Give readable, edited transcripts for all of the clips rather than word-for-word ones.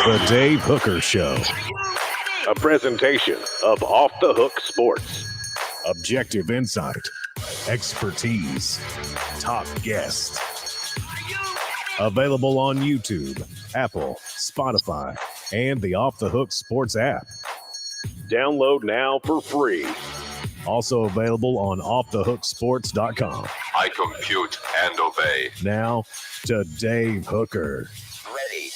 The Dave Hooker Show. A presentation of Off the Hook Sports. Objective insight, expertise, top guests. Available on YouTube, Apple, Spotify, and the Off the Hook Sports app. Download now for free. Also available on offthehooksports.com. I compute and obey. Now to Dave Hooker. Ready.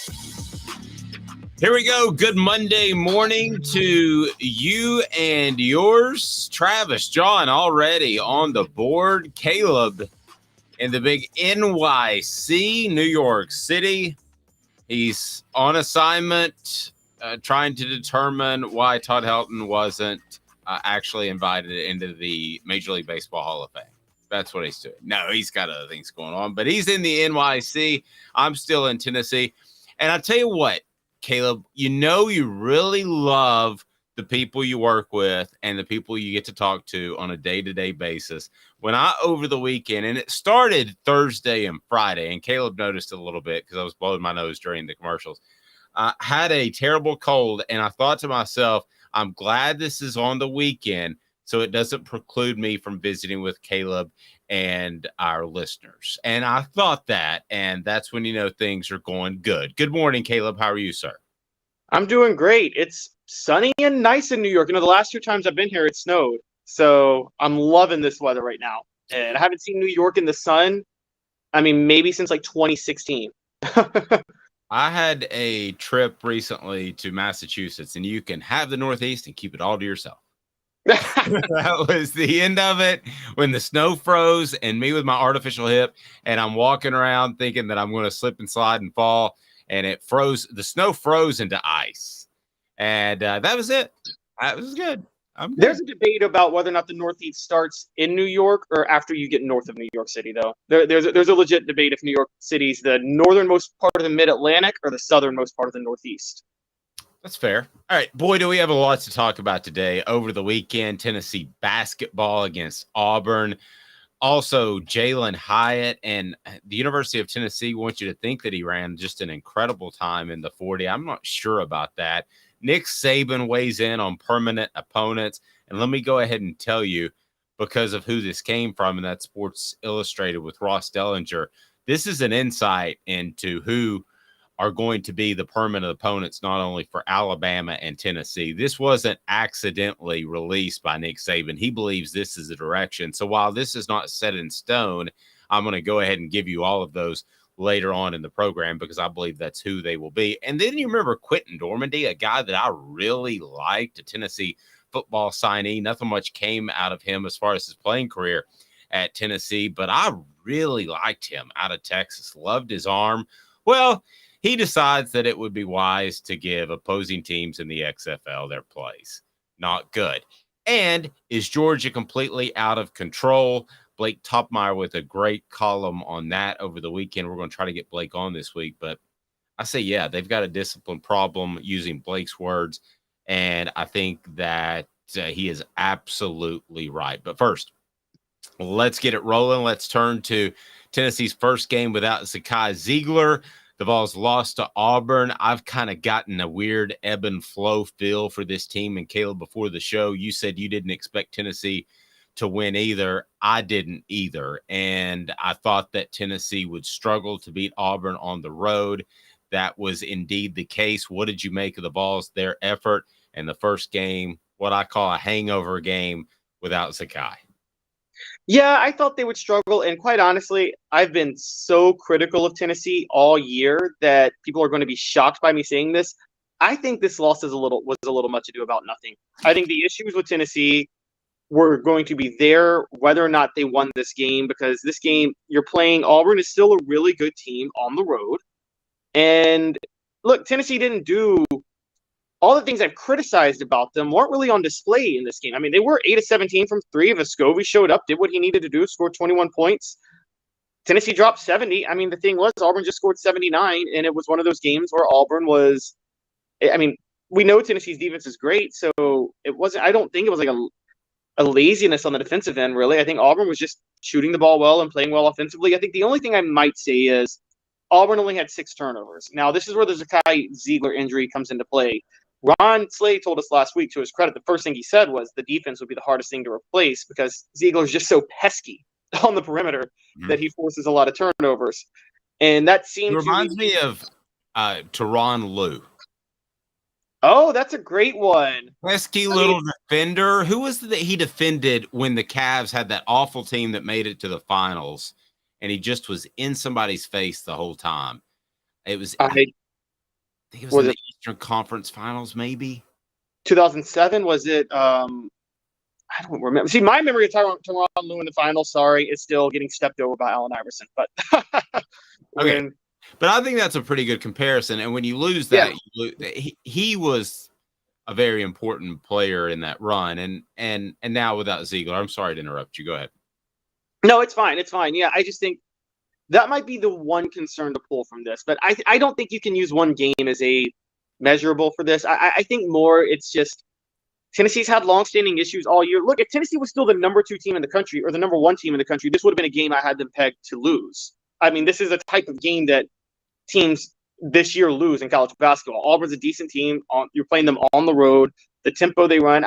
Here we go. Good Monday morning to you and yours. Travis, John already on the board. Caleb in the big NYC, New York City. He's on assignment trying to determine why Todd Helton wasn't actually invited into the Major League Baseball Hall of Fame. That's what he's doing. No, he's got other things going on, but he's in the NYC. I'm still in Tennessee. And I'll tell you what, Caleb, you know you really love the people you work with and the people you get to talk to on a day-to-day basis. When over the weekend, and it started Thursday and Friday, and Caleb noticed it a little bit because I was blowing my nose during the commercials, had a terrible cold, and I thought to myself, I'm glad this is on the weekend so it doesn't preclude me from visiting with Caleb and our listeners. And I thought that, and that's when you know things are going good. Good morning, Caleb. How are you, sir? I'm doing great. It's sunny and nice in New York. You know, the last 2 times I've been here, it snowed. So I'm loving this weather right now. And I haven't seen New York in the sun, maybe since like 2016. I had a trip recently to Massachusetts, and you can have the Northeast and keep it all to yourself. That was the end of it when the snow froze and me with my artificial hip, and I'm walking around thinking that I'm going to slip and slide and fall, and it froze. The snow froze into ice, and that was it. That was good. There's a debate about whether or not the Northeast starts in New York or after you get north of New York City, though. There's a legit debate if New York City's the northernmost part of the Mid-Atlantic or the southernmost part of the Northeast. That's fair. All right, boy, do we have a lot to talk about today. Over the weekend, Tennessee basketball against Auburn. Also, Jalin Hyatt and the University of Tennessee wants you to think that he ran just an incredible time in the 40. I'm not sure about that. Nick Saban weighs in on permanent opponents. And let me go ahead and tell you, because of who this came from, and that's Sports Illustrated with Ross Dellinger, this is an insight into who are going to be the permanent opponents, not only for Alabama and Tennessee. This wasn't accidentally released by Nick Saban. He believes this is the direction. So while this is not set in stone, I'm going to go ahead and give you all of those later on in the program because I believe that's who they will be. And then you remember Quinten Dormady, a guy that I really liked, a Tennessee football signee. Nothing much came out of him as far as his playing career at Tennessee, but I really liked him out of Texas, loved his arm. Well, he decides that it would be wise to give opposing teams in the XFL their plays. Not good. And is Georgia completely out of control? Blake Topmeyer with a great column on that over the weekend. We're going to try to get Blake on this week, but I say, yeah, they've got a discipline problem using Blake's words, and I think that he is absolutely right. But first, let's get it rolling. Let's turn to Tennessee's first game without Zakai Ziegler. The Vols lost to Auburn. I've kind of gotten a weird ebb and flow feel for this team. And Caleb, before the show, you said you didn't expect Tennessee to win either. I didn't either. And I thought that Tennessee would struggle to beat Auburn on the road. That was indeed the case. What did you make of the Vols, their effort, and the first game, what I call a hangover game without Zakai? Yeah, I thought they would struggle, and quite honestly, I've been so critical of Tennessee all year that people are going to be shocked by me saying this. I think this loss was a little much ado about nothing. I think the issues with Tennessee were going to be there whether or not they won this game, because this game you're playing Auburn is still a really good team on the road. And look, Tennessee didn't do all the things I've criticized about them weren't really on display in this game. I mean, they were 8 of 17 from 3. Vescovi showed up, did what he needed to do, scored 21 points. Tennessee dropped 70. I mean, the thing was, Auburn just scored 79, and it was one of those games where Auburn was – I mean, we know Tennessee's defense is great, so it wasn't – I don't think it was like a laziness on the defensive end, really. I think Auburn was just shooting the ball well and playing well offensively. I think the only thing I might say is Auburn only had 6 turnovers. Now, this is where the Zakai Ziegler injury comes into play. Ron Slade told us last week, to his credit, the first thing he said was the defense would be the hardest thing to replace because Ziegler's just so pesky on the perimeter that he forces a lot of turnovers. And that It seemed reminds me of Teron Lue. Oh, that's a great one. Pesky little defender. Who was it that he defended when the Cavs had that awful team that made it to the finals, and he just was in somebody's face the whole time? It was, I think it was in the Eastern Conference Finals, maybe 2007. Was it? I don't remember. See, my memory of Tyronn Lue in the finals, sorry, is still getting stepped over by Allen Iverson. But okay. But I think that's a pretty good comparison. And when you lose that, he was a very important player in that run. And now without Ziegler, I'm sorry to interrupt you. Go ahead. No, it's fine. It's fine. Yeah, I just think that might be the one concern to pull from this. But I don't think you can use one game as a measurable for this. I think more it's just Tennessee's had longstanding issues all year. Look, if Tennessee was still the number 2 team in the country or the number 1 team in the country, this would have been a game I had them pegged to lose. I mean, this is a type of game that teams this year lose in college basketball. Auburn's a decent team. You're playing them on the road. The tempo they run.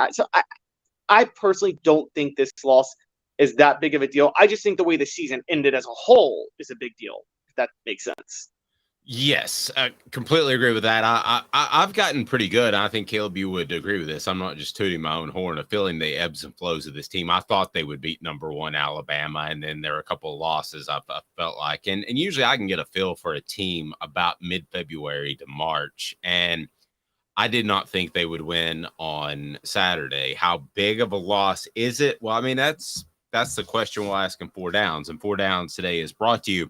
I personally don't think this loss is that big of a deal. I just think the way the season ended as a whole is a big deal, if that makes sense. Yes, I completely agree with that. I've gotten pretty good. I think Caleb, you would agree with this. I'm not just tooting my own horn of feeling the ebbs and flows of this team. I thought they would beat number 1 Alabama, and then there are a couple of losses I felt like. And usually I can get a feel for a team about mid-February to March, and I did not think they would win on Saturday. How big of a loss is it? Well, I mean, that's the question we'll ask in 4 Downs. And 4 Downs today is brought to you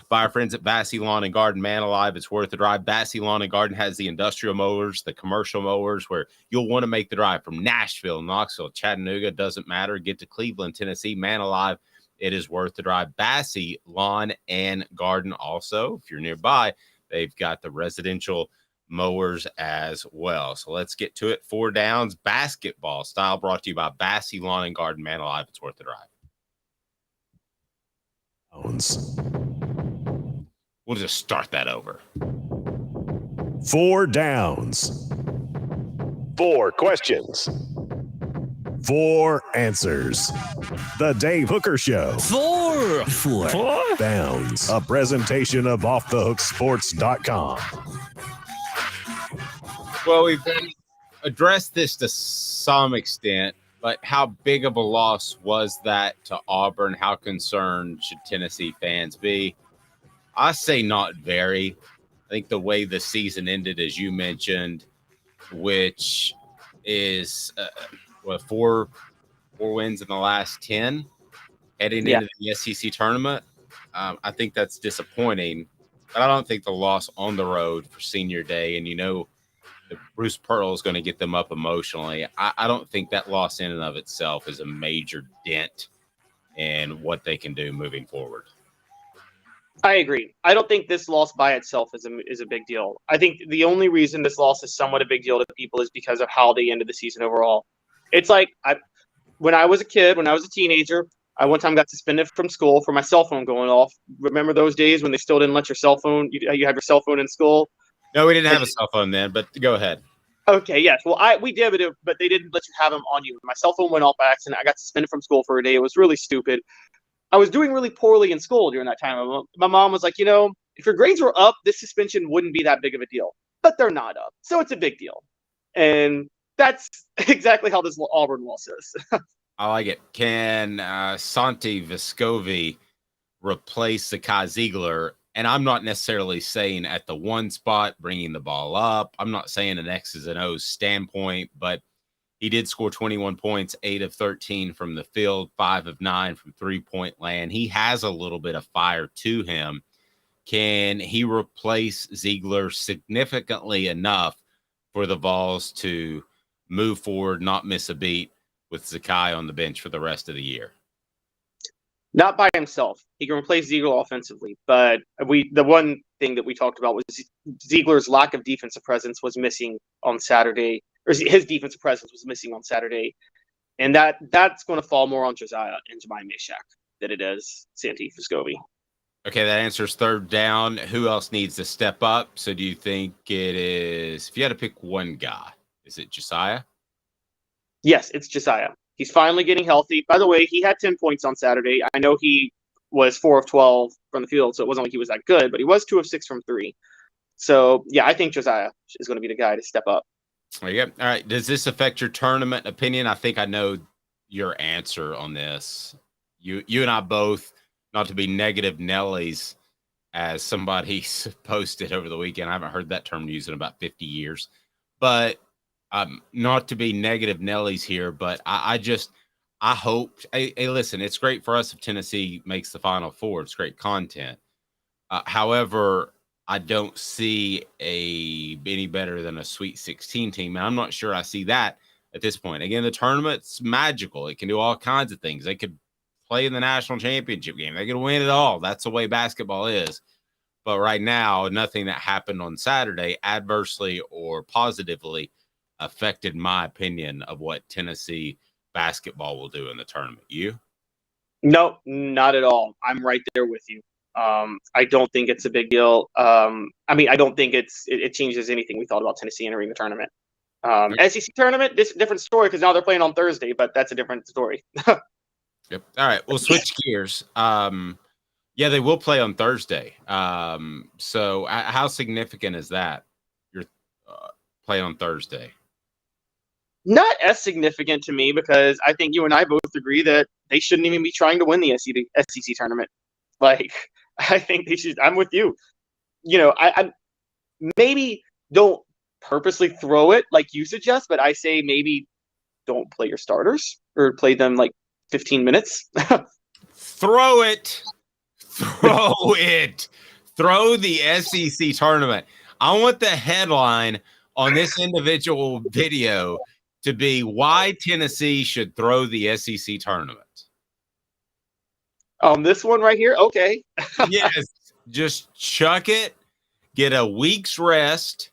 by our friends at Bassey Lawn and Garden. Man alive, it's worth the drive. Bassey Lawn and Garden has the industrial mowers, the commercial mowers, where you'll want to make the drive from Nashville, Knoxville, Chattanooga, doesn't matter. Get to Cleveland, Tennessee. Man alive, it is worth the drive. Bassey Lawn and Garden also, if you're nearby, they've got the residential mowers as well. So let's get to it. 4 Downs basketball style brought to you by Bassey Lawn and Garden. Man alive, it's worth the drive. We'll just start that over. 4 Downs. 4 questions. 4 answers. The Dave Hooker Show. 4 Downs. A presentation of offthehooksports.com. Well, we've addressed this to some extent, but how big of a loss was that to Auburn? How concerned should Tennessee fans be? I say not very. I think the way the season ended, as you mentioned, which is 4 wins in the last 10 heading into the SEC tournament, I think that's disappointing. But I don't think the loss on the road for senior day, and Bruce Pearl is going to get them up emotionally. I don't think that loss in and of itself is a major dent in what they can do moving forward. I agree. I don't think this loss by itself is a big deal. I think the only reason this loss is somewhat a big deal to people is because of how they ended the season overall. It's like when I was a kid, when I was a teenager, I one time got suspended from school for my cell phone going off. Remember those days when they still didn't let your cell phone? You had your cell phone in school. No, we didn't have a cell phone then, but go ahead. Okay, yes. Well, we did, but they didn't let you have them on you. My cell phone went off by accident. I got suspended from school for a day. It was really stupid. I was doing really poorly in school during that time. My mom was like, if your grades were up, this suspension wouldn't be that big of a deal. But they're not up. So it's a big deal. And that's exactly how this Auburn loss is. I like it. Can Santi Vescovi replace Zakai Ziegler? And I'm not necessarily saying at the 1 spot, bringing the ball up. I'm not saying an X's and O's standpoint, but he did score 21 points, 8 of 13 from the field, 5 of 9 from 3-point land. He has a little bit of fire to him. Can he replace Ziegler significantly enough for the Vols to move forward, not miss a beat with Zakai on the bench for the rest of the year? Not by himself. He can replace Ziegler offensively, but the one thing that we talked about was Ziegler's lack of defensive presence was missing on Saturday, or his defensive presence was missing on Saturday, and that's going to fall more on Josiah and Jemai Meshach than it is Santi Vescovi. Okay, that answers third down. Who else needs to step up? So do you think it is, if you had to pick one guy, is it Josiah? Yes, it's Josiah. He's finally getting healthy. By the way, he had 10 points on Saturday. I know he was 4 of 12 from the field, so it wasn't like he was that good, but he was 2 of 6 from 3. So, yeah, I think Josiah is going to be the guy to step up. There you go. All right. Does this affect your tournament opinion? I think I know your answer on this. You and I both, not to be negative Nellies, as somebody posted over the weekend. I haven't heard that term used in about 50 years. But not to be negative Nellies here, but I hope, hey, listen, it's great for us if Tennessee makes the Final Four. It's great content. However, I don't see any better than a Sweet 16 team. And I'm not sure I see that at this point. Again, the tournament's magical. It can do all kinds of things. They could play in the national championship game. They could win it all. That's the way basketball is. But right now, nothing that happened on Saturday adversely or positively affected my opinion of what Tennessee basketball will do in the tournament. You? No, not at all. I'm right there with you. I don't think it's a big deal. I don't think it changes anything we thought about Tennessee entering the tournament. SEC tournament, this is a different story because now they're playing on Thursday, but that's a different story. Yep. All right, we'll switch gears. Yeah, they will play on Thursday. So how significant is that? Your play on Thursday? Not as significant to me because I think you and I both agree that they shouldn't even be trying to win the SEC tournament. Like, I think they should. I'm with you. I maybe don't purposely throw it like you suggest, but I say maybe don't play your starters or play them like 15 minutes. Throw it. Throw it. Throw the SEC tournament. I want the headline on this individual video to be why Tennessee should throw the SEC tournament. This one right here? Okay. Yes. Just chuck it, get a week's rest,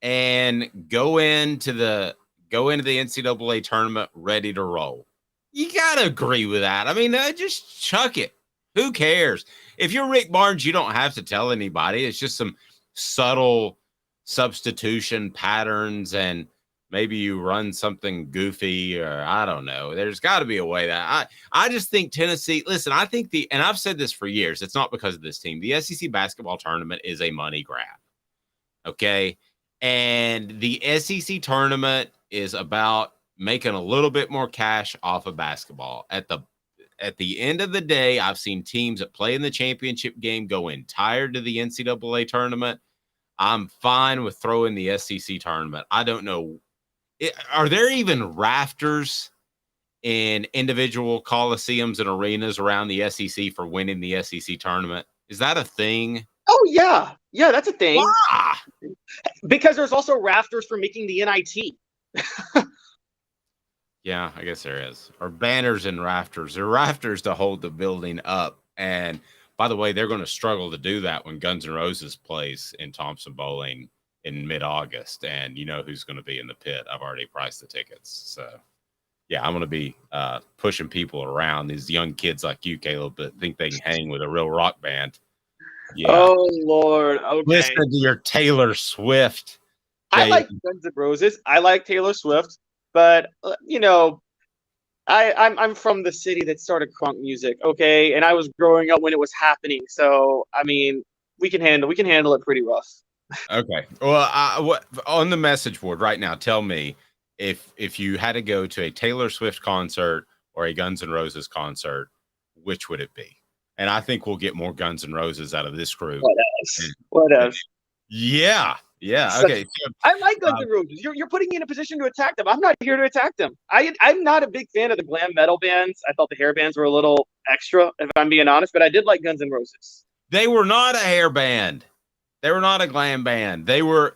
and go into the NCAA tournament ready to roll. You got to agree with that. I mean, just chuck it. Who cares? If you're Rick Barnes, you don't have to tell anybody. It's just some subtle substitution patterns, and maybe you run something goofy, or I don't know. There's got to be a way that I just think Tennessee, listen, I think and I've said this for years, it's not because of this team. The SEC basketball tournament is a money grab. Okay. And the SEC tournament is about making a little bit more cash off of basketball. At the end of the day, I've seen teams that play in the championship game go entire to the NCAA tournament. I'm fine with throwing the SEC tournament. I don't know. Are there even rafters in individual coliseums and arenas around the SEC for winning the SEC tournament? Is that a thing? Oh, yeah. Yeah, that's a thing. Why? Because there's also rafters for making the NIT. Yeah, I guess there is. Or banners and rafters. There are rafters to hold the building up. And by the way, they're going to struggle to do that when Guns N' Roses plays in Thompson Bowling in mid-August. And you know who's going to be in the pit. I've already priced the tickets. So, yeah, I'm going to be pushing people around. These young kids like you, Caleb, that think they can hang with a real rock band. Yeah. Oh, Lord. Okay. Listen to your Taylor Swift. I like Guns N' Roses. I like Taylor Swift. But, I'm from the city that started crunk music, okay? And I was growing up when it was happening. So, I mean, we can handle it pretty rough. Okay. Well, on the message board right now, tell me if you had to go to a Taylor Swift concert or a Guns N' Roses concert, which would it be? And I think we'll get more Guns N' Roses out of this group. What else? Yeah. Yeah. Okay. I like Guns N' Roses. You're putting me in a position to attack them. I'm not here to attack them. I'm not a big fan of the glam metal bands. I thought the hair bands were a little extra, if I'm being honest, but I did like Guns N' Roses. They were not a hair band. They were not a glam band. They were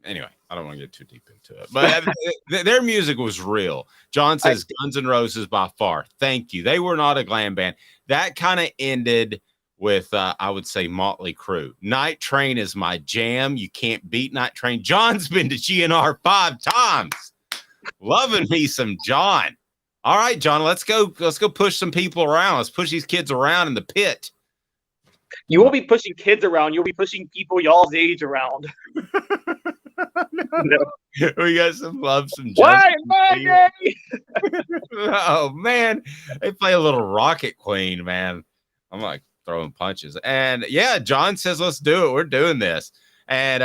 anyway, I don't want to get too deep into it, but their music was real. John says Guns N' Roses by far. Thank you. They were not a glam band. That kind of ended with, I would say, Motley Crue. Night Train is my jam. You can't beat Night Train. John's been to GNR 5 times. Loving me some John. All right, John, let's go push some people around. Let's push these kids around in the pit. You won't be pushing kids around. You'll be pushing people y'all's age around. No. We got some love, some Why Justin. my day? Oh man, they play a little Rocket Queen, man. I'm like throwing punches, and yeah, John says let's do it. We're doing this, and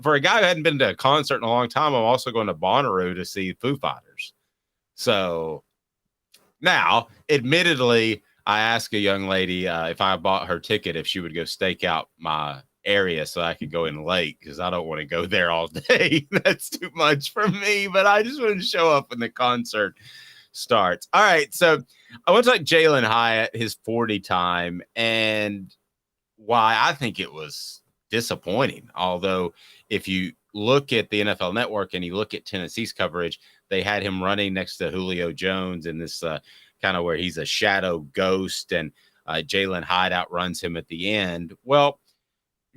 for a guy who hadn't been to a concert in a long time, I'm also going to Bonnaroo to see Foo Fighters. So now, admittedly, I asked a young lady if I bought her ticket if she would go stake out my area so I could go in late because I don't want to go there all day. That's too much for me, but I just want to show up when the concert starts. All right, so I want to talk Jalin Hyatt, his 40 time, and why I think it was disappointing. Although if you look at the NFL Network and you look at Tennessee's coverage, they had him running next to Julio Jones in this kind of where he's a shadow ghost, and Jalin Hyatt outruns him at the end. Well,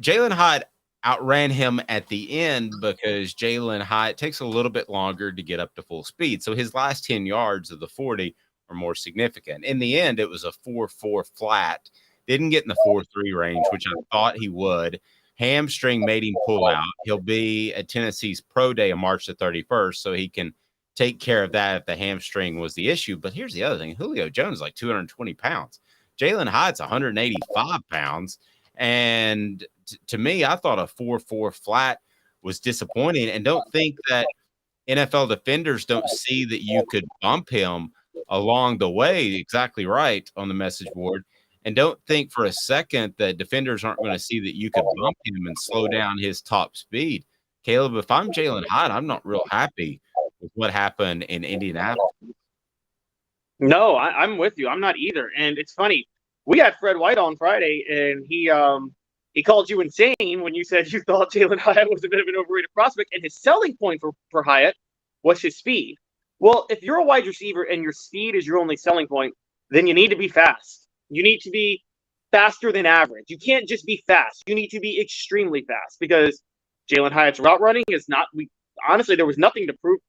Jalin Hyatt outran him at the end because Jalin Hyatt takes a little bit longer to get up to full speed. So his last 10 yards of the 40 are more significant. In the end, it was a 4.4 flat. Didn't get in the 4.3 range, which I thought he would. Hamstring made him pull out. He'll be at Tennessee's Pro Day on March the 31st, so he can take care of that if the hamstring was the issue. But here's the other thing. Julio Jones is like 220 pounds. Jalin Hyatt's 185 pounds. And to me, I thought a 4.4 flat was disappointing. And don't think that NFL defenders don't see that you could bump him along the way. Exactly right on the message board. And don't think for a second that defenders aren't going to see that you could bump him and slow down his top speed. Caleb, if I'm Jalin Hyatt, I'm not real happy with what happened in Indianapolis. No, I'm with you. I'm not either. And it's funny. We had Fred White on Friday, and he called you insane when you said you thought Jalin Hyatt was a bit of an overrated prospect, and his selling point for Hyatt was his speed. Well, if you're a wide receiver and your speed is your only selling point, then you need to be fast. You need to be faster than average. You can't just be fast. You need to be extremely fast because Jalin Hyatt's route running is not – honestly, there was nothing to prove.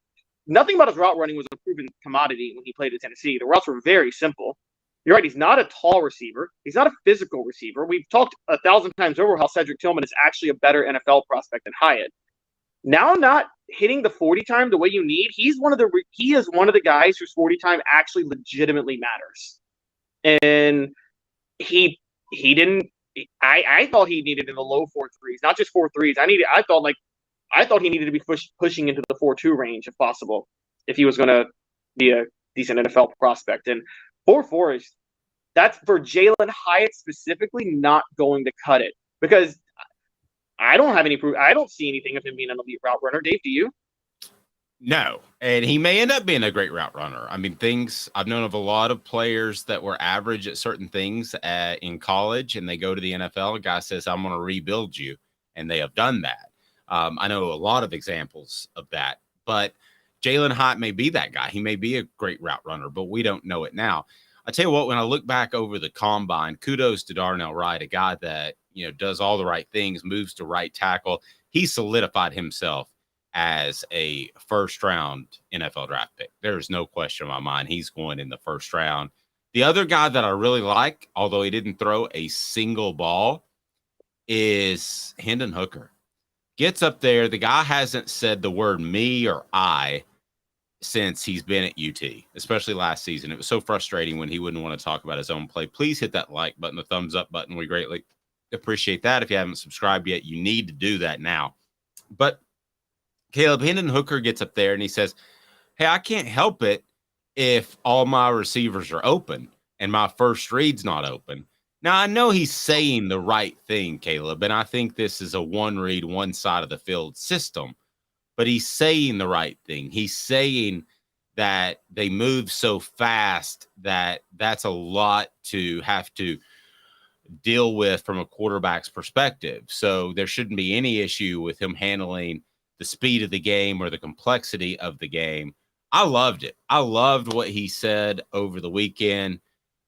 Nothing about his route running was a proven commodity when he played at Tennessee. The routes were very simple. You're right. He's not a tall receiver. He's not a physical receiver. We've talked 1,000 times over how Cedric Tillman is actually a better NFL prospect than Hyatt. Now, not hitting the 40 time the way you need. He is one of the guys whose 40 time actually legitimately matters. And he didn't. I thought he needed in the low 4.3s, not just 4.3s. I thought he needed to be pushing into the 4.2 range if possible, if he was going to be a decent NFL prospect. And 4.4 that's for Jalin Hyatt specifically not going to cut it because I don't have any proof. I don't see anything of him being an elite route runner. Dave, do you? No, and he may end up being a great route runner. I mean, I've known of a lot of players that were average at certain things in college, and they go to the NFL. A guy says, "I'm going to rebuild you," and they have done that. I know a lot of examples of that, but Jalin Hyatt may be that guy. He may be a great route runner, but we don't know it now. I tell you what, when I look back over the combine, kudos to Darnell Wright, a guy that does all the right things, moves to right tackle. He solidified himself as a first-round NFL draft pick. There's no question in my mind he's going in the first round. The other guy that I really like, although he didn't throw a single ball, is Hendon Hooker. Gets up there. The guy hasn't said the word me or I since he's been at UT, especially last season. It was so frustrating when he wouldn't want to talk about his own play. Please hit that like button, the thumbs up button. We greatly appreciate that. If you haven't subscribed yet, you need to do that now. But Caleb, Hendon Hooker gets up there and he says, "Hey, I can't help it if all my receivers are open and my first read's not open." Now, I know he's saying the right thing, Caleb, and I think this is a one-read, one side of the field system, but he's saying the right thing. He's saying that they move so fast that that's a lot to have to deal with from a quarterback's perspective. So there shouldn't be any issue with him handling the speed of the game or the complexity of the game. I loved it. I loved what he said over the weekend.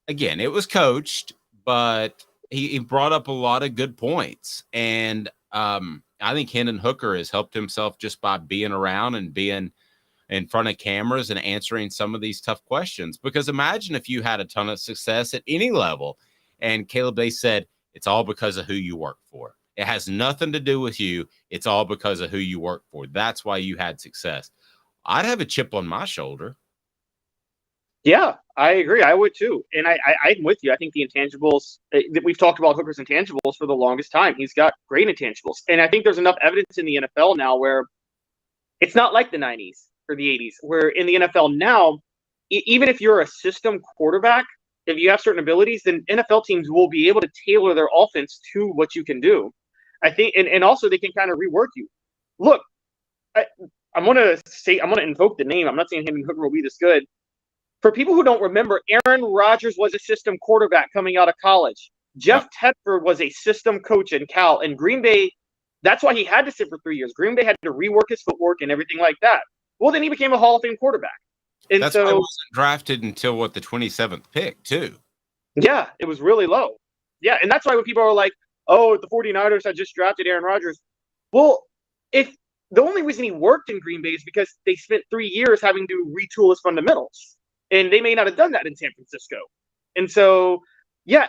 Again, it was coached, but he brought up a lot of good points. And I think Hendon Hooker has helped himself just by being around and being in front of cameras and answering some of these tough questions. Because imagine if you had a ton of success at any level And Caleb, they said, it's all because of who you work for. It has nothing to do with you. It's all because of who you work for. That's why you had success. I'd have a chip on my shoulder. Yeah, I agree. I would too. And I'm with you. I think the intangibles that we've talked about Hooker's intangibles for the longest time. He's got great intangibles. And I think there's enough evidence in the NFL now where it's not like the 90s or the 80s, where in the NFL now, even if you're a system quarterback, if you have certain abilities, then NFL teams will be able to tailor their offense to what you can do. I think, and also they can kind of rework you. Look, I'm going to invoke the name. I'm not saying Hendon Hooker will be this good. For people who don't remember, Aaron Rodgers was a system quarterback coming out of college. Jeff Tedford was a system coach in Cal. And Green Bay, that's why he had to sit for 3 years. Green Bay had to rework his footwork and everything like that. Well, then he became a Hall of Fame quarterback. And that's why he wasn't drafted until, the 27th pick, too. Yeah, it was really low. Yeah, and that's why when people are like, oh, the 49ers had just drafted Aaron Rodgers. Well, if the only reason he worked in Green Bay is because they spent 3 years having to retool his fundamentals. And they may not have done that in San Francisco. And so, yeah,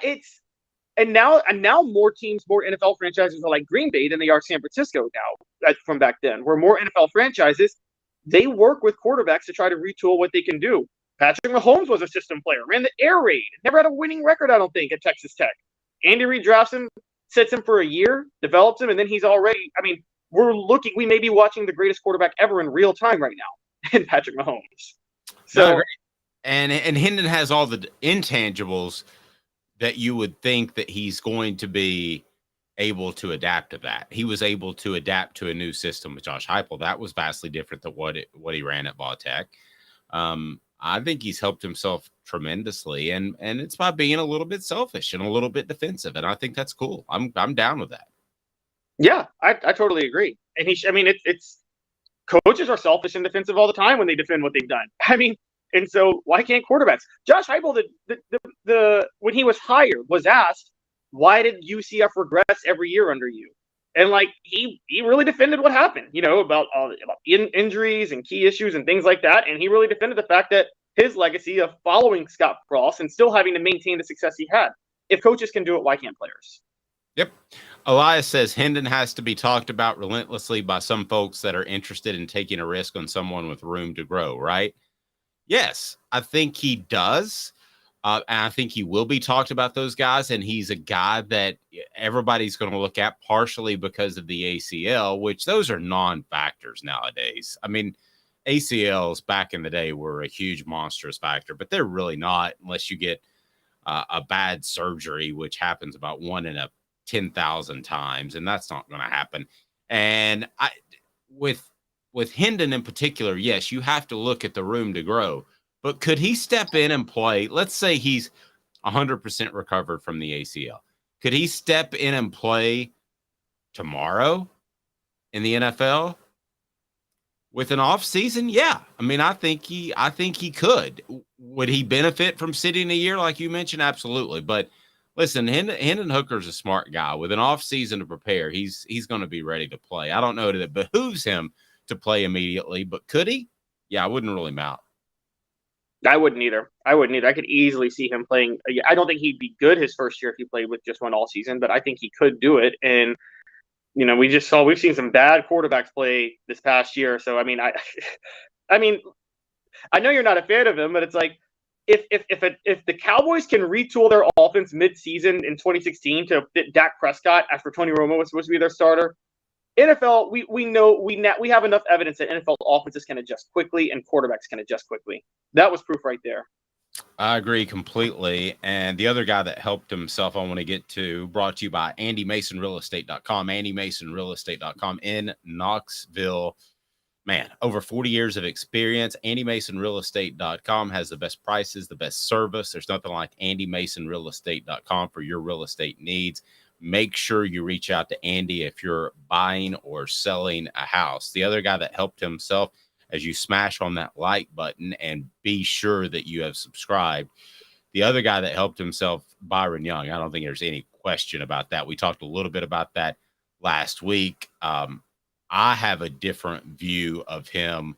and now more teams, more NFL franchises are like Green Bay than they are San Francisco now from back then, where more NFL franchises, they work with quarterbacks to try to retool what they can do. Patrick Mahomes was a system player, ran the air raid, never had a winning record, I don't think, at Texas Tech. Andy Reid drafts him, sits him for a year, develops him, and then he's already, we may be watching the greatest quarterback ever in real time right now in Patrick Mahomes. So, and Hendon has all the intangibles that you would think that he's going to be able to adapt to that. He was able to adapt to a new system with Josh Heupel. That was vastly different than what he ran at Vol Tech. I think he's helped himself tremendously, and it's by being a little bit selfish and a little bit defensive, and I think that's cool. I'm down with that. Yeah, I totally agree. And it's coaches are selfish and defensive all the time when they defend what they've done. And so why can't quarterbacks? Josh Heupel, when he was hired, was asked, why did UCF regress every year under you? And he really defended what happened, about injuries and key issues and things like that. And he really defended the fact that his legacy of following Scott Frost and still having to maintain the success he had. If coaches can do it, why can't players? Yep. Elias says Hendon has to be talked about relentlessly by some folks that are interested in taking a risk on someone with room to grow, right? Yes, I think he does. And I think he will be talked about those guys. And he's a guy that everybody's going to look at partially because of the ACL, which those are non-factors nowadays. ACLs back in the day were a huge monstrous factor, but they're really not unless you get a bad surgery, which happens about 1 in 10,000 times. And that's not going to happen. And with Hendon in particular, yes, you have to look at the room to grow. But could he step in and play? Let's say he's 100% recovered from the ACL. Could he step in and play tomorrow in the NFL with an off season? Yeah. I think he could. Would he benefit from sitting a year like you mentioned? Absolutely. But listen, Hendon Hooker's a smart guy. With an off season to prepare, he's going to be ready to play. I don't know that it behooves him to play immediately, but could he? Yeah, I wouldn't rule him out. I wouldn't either. I could easily see him playing. I don't think he'd be good his first year if he played with just one all season, but I think he could do it. And, we've seen some bad quarterbacks play this past year. So, I know you're not a fan of him, but it's like, if the Cowboys can retool their offense mid-season in 2016 to fit Dak Prescott after Tony Romo was supposed to be their starter, NFL, we have enough evidence that NFL offenses can adjust quickly and quarterbacks can adjust quickly. That was proof right there. I agree completely. And the other guy that helped himself, I want to get to, brought to you by AndyMasonRealEstate.com. AndyMasonRealEstate.com in Knoxville. Man, over 40 years of experience. AndyMasonRealEstate.com has the best prices, the best service. There's nothing like AndyMasonRealEstate.com for your real estate needs. Make sure you reach out to Andy if you're buying or selling a house. The other guy that helped himself, as you smash on that like button and be sure that you have subscribed. The other guy that helped himself, Byron Young. I don't think there's any question about that. We talked a little bit about that last week. I have a different view of him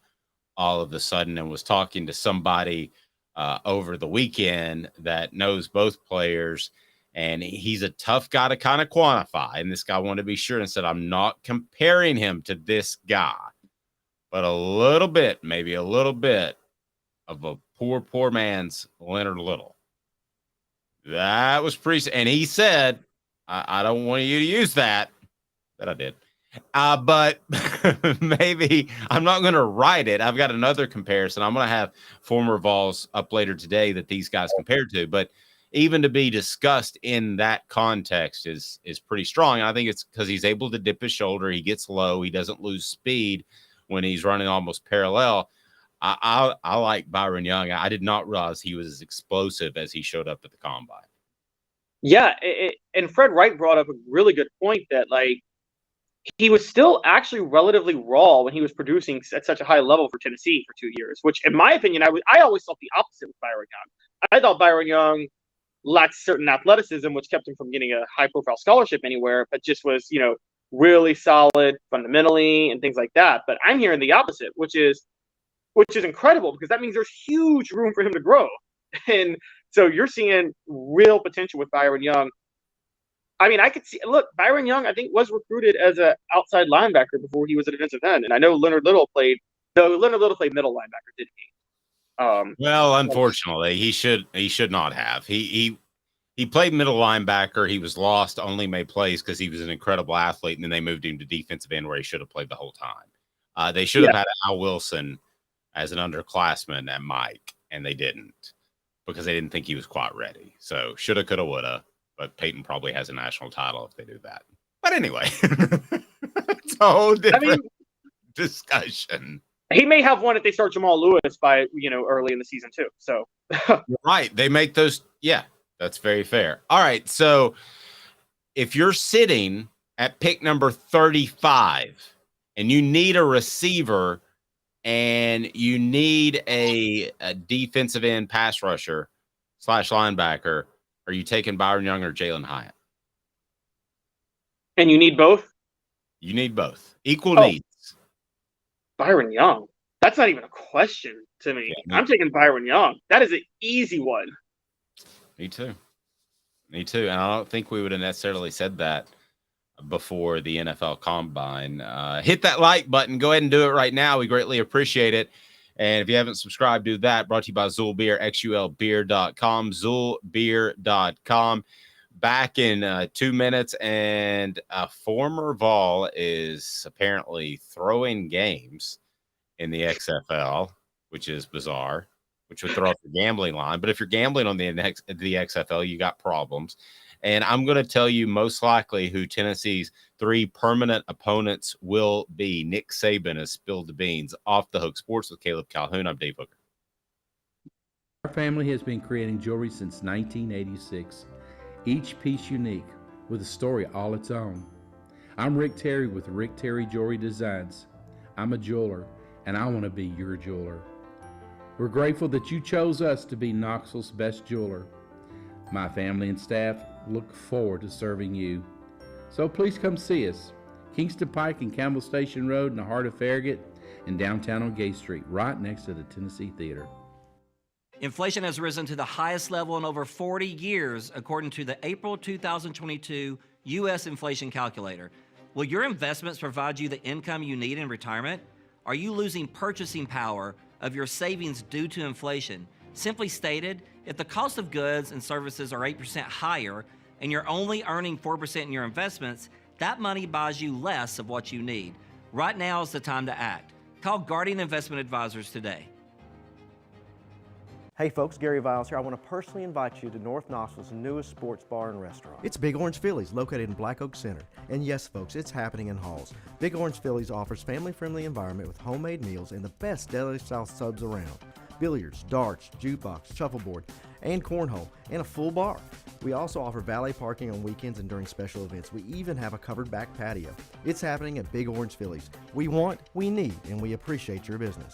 all of a sudden, and was talking to somebody over the weekend that knows both players. And he's a tough guy to kind of quantify. And this guy wanted to be sure and said, I'm not comparing him to this guy, but a little bit, maybe a little bit of a poor man's Leonard Little. That was pretty. And he said, I don't want you to use that. That I did. But maybe I'm not going to write it. I've got another comparison. I'm going to have former Vols up later today that these guys compared to. But even to be discussed in that context is pretty strong. And I think it's because he's able to dip his shoulder. He gets low. He doesn't lose speed when he's running almost parallel. I like Byron Young. I did not realize he was as explosive as he showed up at the combine. Yeah, and Fred Wright brought up a really good point that, like, he was still actually relatively raw when he was producing at such a high level for Tennessee for 2 years, which, in my opinion, I always thought the opposite with Byron Young. I thought Byron Young lacked certain athleticism, which kept him from getting a high-profile scholarship anywhere, but just was, really solid fundamentally and things like that. But I'm hearing the opposite, which is incredible, because that means there's huge room for him to grow. And so you're seeing real potential with Byron Young. I mean, I could see, look, Byron Young, I think, was recruited as an outside linebacker before he was a defensive end. And I know Leonard Little played middle linebacker, didn't he? Well, unfortunately, he should not have. He played middle linebacker. He was lost, only made plays because he was an incredible athlete, and then they moved him to defensive end where he should have played the whole time. They should have had Al Wilson as an underclassman at Mike, and they didn't because they didn't think he was quite ready. So shoulda, coulda, woulda. But Peyton probably has a national title if they do that. But anyway, it's a whole different discussion. He may have one if they start Jamal Lewis by early in the season too. So right, they make those. Yeah, that's very fair. All right, so if you're sitting at pick number 35 and you need a receiver and you need a defensive end pass rusher / linebacker, are you taking Byron Young or Jalin Hyatt? And you need both? You need both. Equal needs. Byron Young. That's not even a question to me. Yeah, I'm taking Byron Young. That is an easy one. Me too. And I don't think we would have necessarily said that before the NFL Combine. Hit that like button. Go ahead and do it right now. We greatly appreciate it. And if you haven't subscribed, do that. Brought to you by Zool Beer, xulbeer.com, zoolbeer.com. Back in 2 minutes, and a former Vol is apparently throwing games in the XFL, which is bizarre, which would throw up the gambling line. But if you're gambling on the XFL, you got problems. And I'm going to tell you most likely who Tennessee's 3 permanent opponents will be. Nick Saban has spilled the beans. Off the Hook Sports with Caleb Calhoun. I'm Dave Hooker. Our family has been creating jewelry since 1986. Each piece unique with a story all its own. I'm Rick Terry with Rick Terry Jewelry Designs. I'm a jeweler, and I want to be your jeweler. We're grateful that you chose us to be Knoxville's best jeweler. My family and staff look forward to serving you. So please come see us. Kingston Pike and Campbell Station Road in the heart of Farragut and downtown on Gay Street, right next to the Tennessee Theater. Inflation has risen to the highest level in over 40 years, according to the April 2022 U.S. Inflation Calculator. Will your investments provide you the income you need in retirement? Are you losing purchasing power of your savings due to inflation? Simply stated, if the cost of goods and services are 8% higher and you're only earning 4% in your investments, that money buys you less of what you need. Right now is the time to act. Call Guardian Investment Advisors today. Hey folks, Gary Viles here. I want to personally invite you to North Knoxville's newest sports bar and restaurant. It's Big Orange Phillies, located in Black Oak Center. And yes folks, it's happening in Halls. Big Orange Phillies offers family-friendly environment with homemade meals and the best deli-style subs around. Billiards, darts, jukebox, shuffleboard, and cornhole, and a full bar. We also offer valet parking on weekends and during special events. We even have a covered back patio. It's happening at Big Orange Phillies. We want, we need, and we appreciate your business.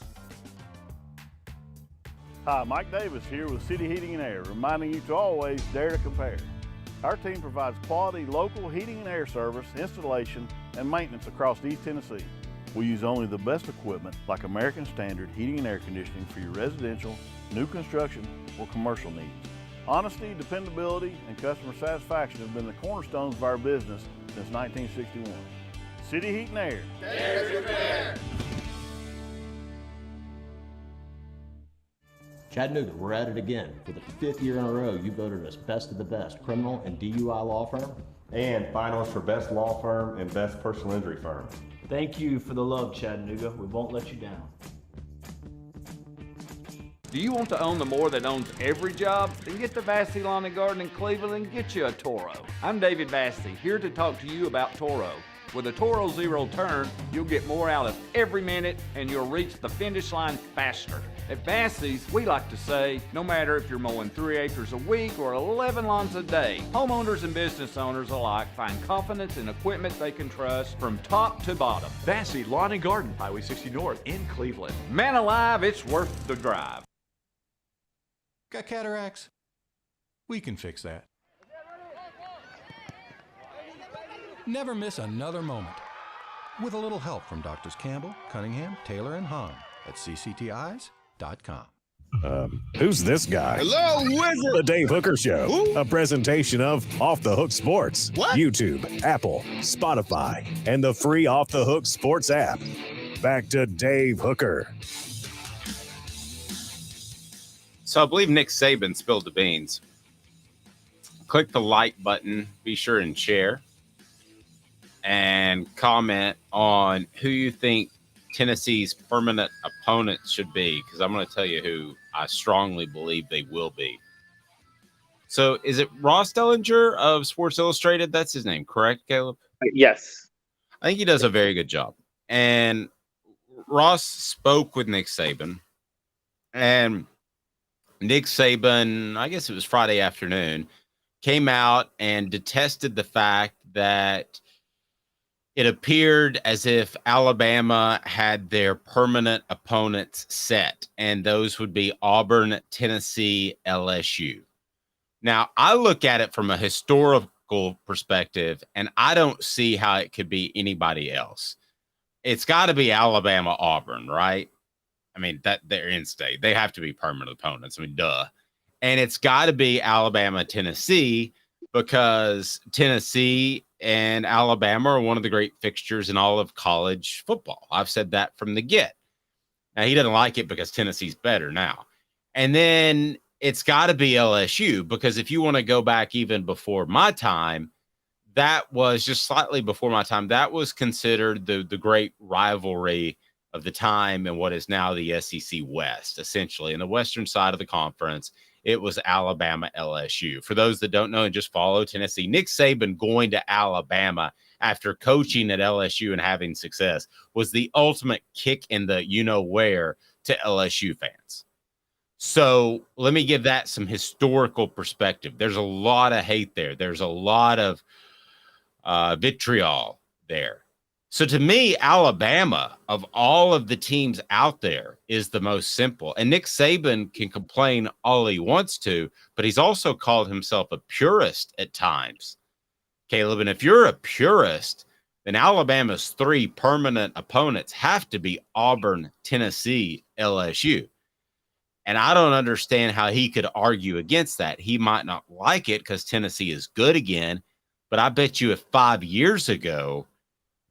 Hi, Mike Davis here with City Heating and Air, reminding you to always dare to compare. Our team provides quality local heating and air service, installation, and maintenance across East Tennessee. We use only the best equipment like American Standard heating and air conditioning for your residential, new construction, or commercial needs. Honesty, dependability, and customer satisfaction have been the cornerstones of our business since 1961. City Heat and Air. There's your fare. Chattanooga, we're at it again. For the 5th year in a row, you voted us best of the best criminal and DUI law firm. And finalists for best law firm and best personal injury firm. Thank you for the love, Chattanooga. We won't let you down. Do you want to own the more that owns every job? Then get to Vassey Lawn and Garden in Cleveland and get you a Toro. I'm David Vassey, here to talk to you about Toro. With a Toro Zero Turn, you'll get more out of every minute and you'll reach the finish line faster. At Vassey's, we like to say, no matter if you're mowing 3 acres a week or 11 lawns a day, homeowners and business owners alike find confidence in equipment they can trust from top to bottom. Vassey Lawn and Garden, Highway 60 North in Cleveland. Man alive, it's worth the drive. Got cataracts? We can fix that. Never miss another moment. With a little help from Doctors Campbell, Cunningham, Taylor, and Hahn at cctis.com. Who's this guy? Hello, wizard. The Dave Hooker Show, a presentation of Off the Hook Sports, YouTube, Apple, Spotify, and the free Off the Hook Sports app. Back to Dave Hooker. So I believe Nick Saban spilled the beans. Click the like button, be sure and share, and comment on who you think Tennessee's permanent opponents should be, because I'm going to tell you who I strongly believe they will be. So is it Ross Dellinger of Sports Illustrated? That's his name, correct, Caleb? Yes. I think he does a very good job. And Ross spoke with Nick Saban, and Nick Saban, I guess it was Friday afternoon, came out and detested the fact that it appeared as if Alabama had their permanent opponents set, and those would be Auburn, Tennessee, LSU. Now, I look at it from a historical perspective, and I don't see how it could be anybody else. It's got to be Alabama, Auburn, right? I mean, that they're in state. They have to be permanent opponents. I mean, duh. And it's got to be Alabama, Tennessee, because Tennessee and Alabama are one of the great fixtures in all of college football. I've said that from the get. Now, he doesn't like it because Tennessee's better now. And then it's got to be LSU, because if you want to go back even before my time, that was just slightly before my time. That was considered the great rivalry of the time and what is now the SEC West, essentially. In the western side of the conference, it was Alabama, LSU. For those that don't know and just follow Tennessee, Nick Saban going to Alabama after coaching at LSU and having success was the ultimate kick in the you-know-where to LSU fans. So let me give that some historical perspective. There's a lot of hate there. There's a lot of vitriol there. So to me, Alabama, of all of the teams out there, is the most simple. And Nick Saban can complain all he wants to, but he's also called himself a purist at times, Caleb. And if you're a purist, then Alabama's 3 permanent opponents have to be Auburn, Tennessee, LSU. And I don't understand how he could argue against that. He might not like it because Tennessee is good again, but I bet you if 5 years ago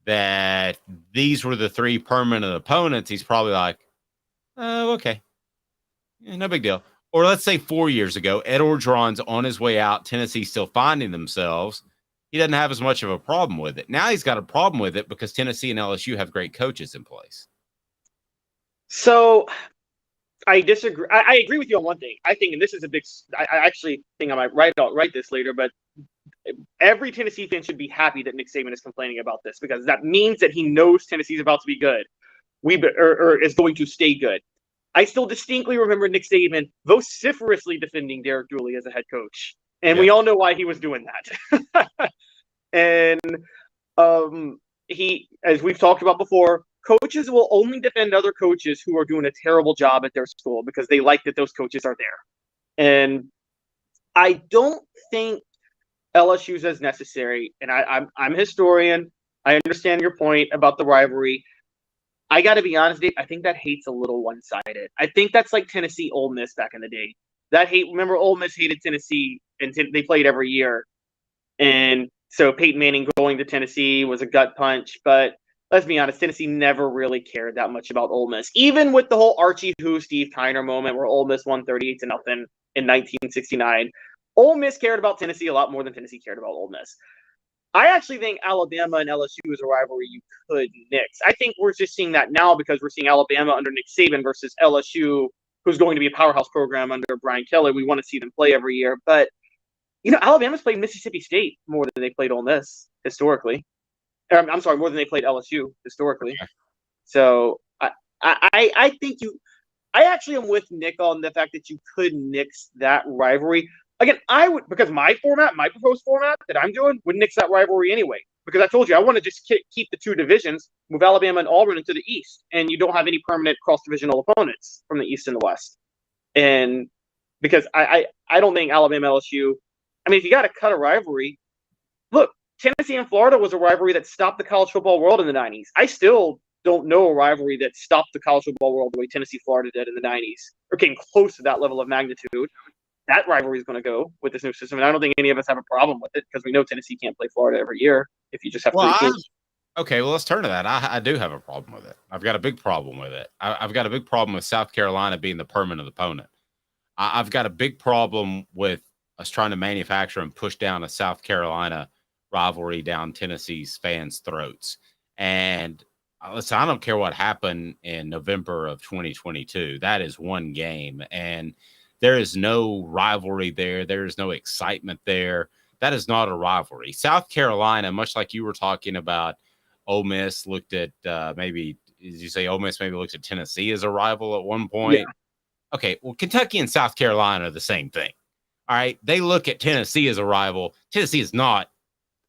that these were the 3 permanent opponents, he's probably like, oh, okay. Yeah, no big deal. Or let's say 4 years ago, Ed Orgeron's on his way out, Tennessee's still finding themselves. He doesn't have as much of a problem with it. Now he's got a problem with it because Tennessee and LSU have great coaches in place. So I disagree. I agree with you on one thing. I think, and this is a big, I actually think I might write this later, but every Tennessee fan should be happy that Nick Saban is complaining about this, because that means that he knows Tennessee's about to be good, or is going to stay good. I still distinctly remember Nick Saban vociferously defending Derek Dooley as a head coach, and we all know why he was doing that. And he, as we've talked about before, coaches will only defend other coaches who are doing a terrible job at their school because they like that those coaches are there. And I don't think LSU's as necessary. And I'm a historian. I understand your point about the rivalry. I got to be honest, Dave, I think that hate's a little one-sided. I think that's like Tennessee Ole Miss back in the day. Remember, Ole Miss hated Tennessee, and they played every year. And so Peyton Manning going to Tennessee was a gut punch. But let's be honest, Tennessee never really cared that much about Ole Miss. Even with the whole Archie Who, Steve Kiner moment where Ole Miss won 38-0 in 1969, Ole Miss cared about Tennessee a lot more than Tennessee cared about Ole Miss. I actually think Alabama and LSU is a rivalry you could nix. I think we're just seeing that now because we're seeing Alabama under Nick Saban versus LSU, who's going to be a powerhouse program under Brian Kelly. We want to see them play every year. But, Alabama's played Mississippi State more than they played Ole Miss historically. I'm sorry, more than they played LSU historically. Okay. So I think I actually am with Nick on the fact that you could nix that rivalry. Again, I would, because my proposed format that I'm doing would nix that rivalry anyway. Because I told you, I want to just keep the two divisions, move Alabama and Auburn into the East, and you don't have any permanent cross-divisional opponents from the East and the West. And because I don't think Alabama, LSU, if you got to cut a rivalry, look, Tennessee and Florida was a rivalry that stopped the college football world in the 90s. I still don't know a rivalry that stopped the college football world the way Tennessee-Florida did in the 90s, or came close to that level of magnitude. That rivalry is going to go with this new system, and I don't think any of us have a problem with it because we know Tennessee can't play Florida every year if you just have three teams. Okay, well, let's turn to that. I do have a problem with it. I've got a big problem with it. I've got a big problem with South Carolina being the permanent opponent. I've got a big problem with us trying to manufacture and push down a South Carolina rivalry down Tennessee's fans' throats. And listen, I don't care what happened in November of 2022. That is one game, and there is no rivalry there. There is no excitement there. That is not a rivalry. South Carolina, much like you were talking about, Ole Miss looked at maybe, did you say Ole Miss maybe looked at Tennessee as a rival at one point? Yeah. Okay, well, Kentucky and South Carolina are the same thing. All right, they look at Tennessee as a rival. Tennessee is not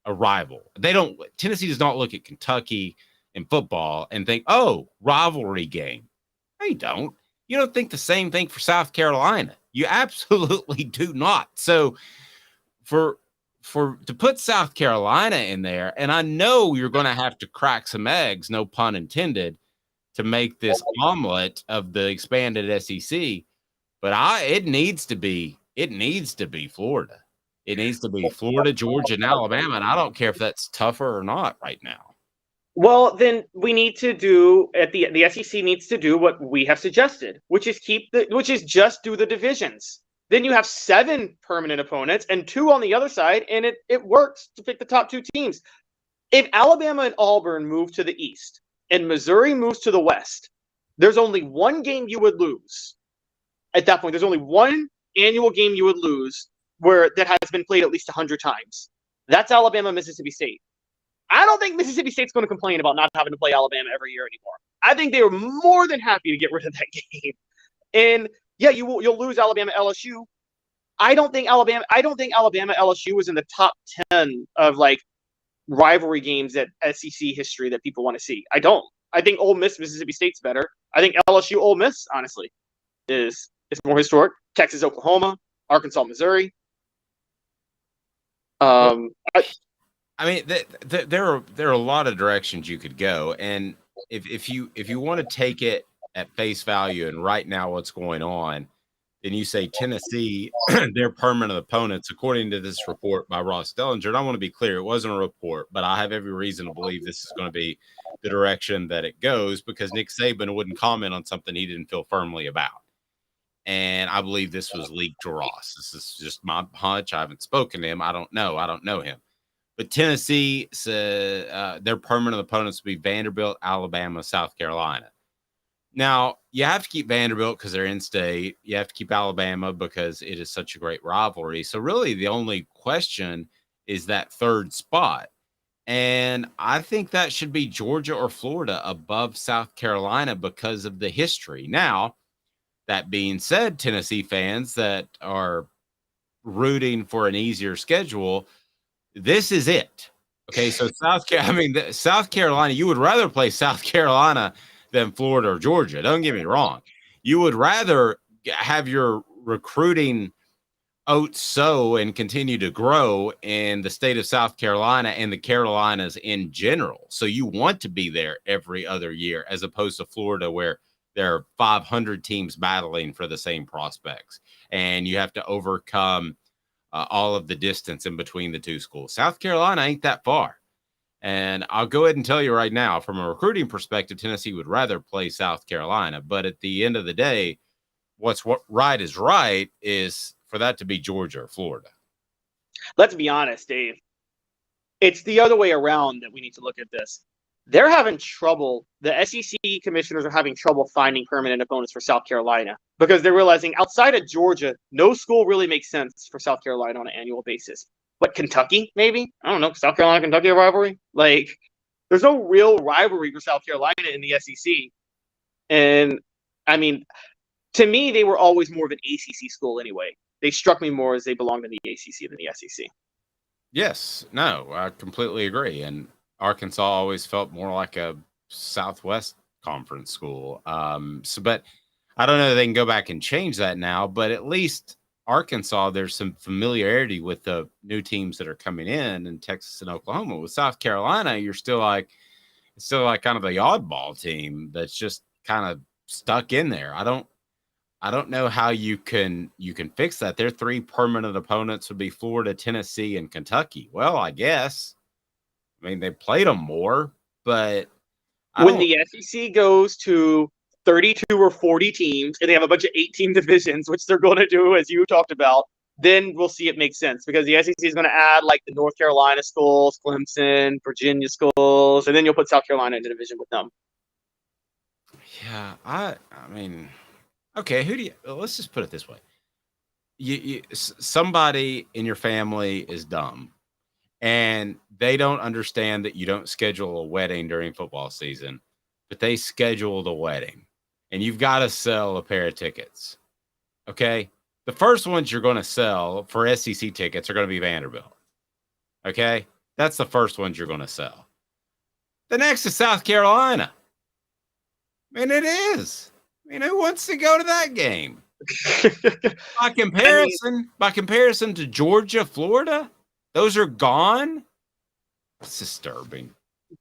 a rival. Tennessee does not look at Kentucky in football and think, oh, rivalry game. They don't. You don't think the same thing for South Carolina. You absolutely do not. So to put South Carolina in there, and I know you're going to have to crack some eggs, no pun intended, to make this omelet of the expanded SEC, but it needs to be Florida. It needs to be Florida, Georgia, and Alabama, and I don't care if that's tougher or not right now. Well, then we need to do the SEC needs to do what we have suggested, which is just do the divisions. Then you have 7 permanent opponents and 2 on the other side, and it works to pick the top 2 teams. If Alabama and Auburn move to the East and Missouri moves to the West, there's only one game you would lose. At that point, there's only one annual game you would lose that has been played at least 100 times. That's Alabama, Mississippi State. I don't think Mississippi State's going to complain about not having to play Alabama every year anymore. I think they were more than happy to get rid of that game. And yeah, you'll lose Alabama LSU. I don't think Alabama LSU is in the top 10 of rivalry games at SEC history that people want to see. I don't. I think Ole Miss Mississippi State's better. I think LSU Ole Miss honestly is more historic. Texas Oklahoma, Arkansas Missouri. There are a lot of directions you could go, and if you want to take it at face value and right now what's going on, then you say Tennessee, their permanent opponents, according to this report by Ross Dellinger. And I want to be clear, it wasn't a report, but I have every reason to believe this is going to be the direction that it goes because Nick Saban wouldn't comment on something he didn't feel firmly about. And I believe this was leaked to Ross. This is just my hunch. I haven't spoken to him. I don't know him. But Tennessee, their permanent opponents will be Vanderbilt, Alabama, South Carolina. Now, you have to keep Vanderbilt because they're in-state. You have to keep Alabama because it is such a great rivalry. So really the only question is that third spot. And I think that should be Georgia or Florida above South Carolina because of the history. Now, that being said, Tennessee fans that are rooting for an easier schedule, this is it. Okay, so South Carolina, you would rather play South Carolina than Florida or Georgia. Don't get me wrong. You would rather have your recruiting oats sow and continue to grow in the state of South Carolina and the Carolinas in general. So you want to be there every other year as opposed to Florida where there are 500 teams battling for the same prospects, and you have to overcome all of the distance in between the two schools. South Carolina ain't that far. And I'll go ahead and tell you right now, from a recruiting perspective, Tennessee would rather play South Carolina. But at the end of the day, what right is for that to be Georgia or Florida. Let's be honest, Dave. It's the other way around that we need to look at this. They're having trouble. The SEC commissioners are having trouble finding permanent opponents for South Carolina because they're realizing outside of Georgia, no school really makes sense for South Carolina on an annual basis. But Kentucky, maybe? I don't know. South Carolina-Kentucky rivalry? Like, there's no real rivalry for South Carolina in the SEC. And, I mean, to me, they were always more of an ACC school anyway. They struck me more as they belonged in the ACC than the SEC. Yes. No, I completely agree. And Arkansas always felt more like a Southwest Conference school. But I don't know if they can go back and change that now, but at least Arkansas, there's some familiarity with the new teams that are coming in Texas and Oklahoma. With South Carolina, you're still like kind of the oddball team that's just kind of stuck in there. I don't know how you can fix that. Their three permanent opponents would be Florida, Tennessee, and Kentucky. Well, I guess. I mean, they played them more, but when the SEC goes to 32 or 40 teams, and they have a bunch of 8-team divisions, which they're going to do, as you talked about, then we'll see it make sense because the SEC is going to add like the North Carolina schools, Clemson, Virginia schools, and then you'll put South Carolina in a division with them. Yeah, I mean, okay, let's just put it this way. Somebody in your family is dumb, and they don't understand that you don't schedule a wedding during football season, but they scheduled a wedding. And you've got to sell a pair of tickets, okay? The first ones you're going to sell for SEC tickets are going to be Vanderbilt, okay? That's the first ones you're going to sell. The next is South Carolina. I mean, it is. I mean, who wants to go to that game? By comparison to Georgia, Florida, those are gone. It's disturbing.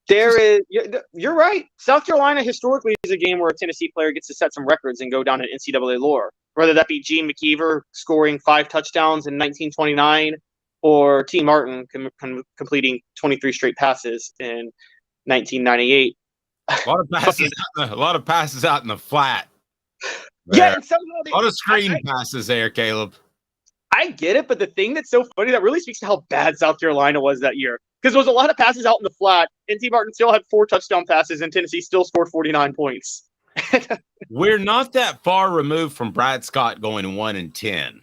You're right. South Carolina historically is a game where a Tennessee player gets to set some records and go down in NCAA lore, whether that be Gene McKeever scoring 5 touchdowns in 1929 or T. Martin completing 23 straight passes in 1998. A lot of passes out in the flat. Yeah, and a lot of screen passes there, Caleb. I get it, but the thing that's so funny that really speaks to how bad South Carolina was that year. Because there was a lot of passes out in the flat, and T. Martin still had 4 touchdown passes, and Tennessee still scored 49 points. We're not that far removed from Brad Scott going 1-10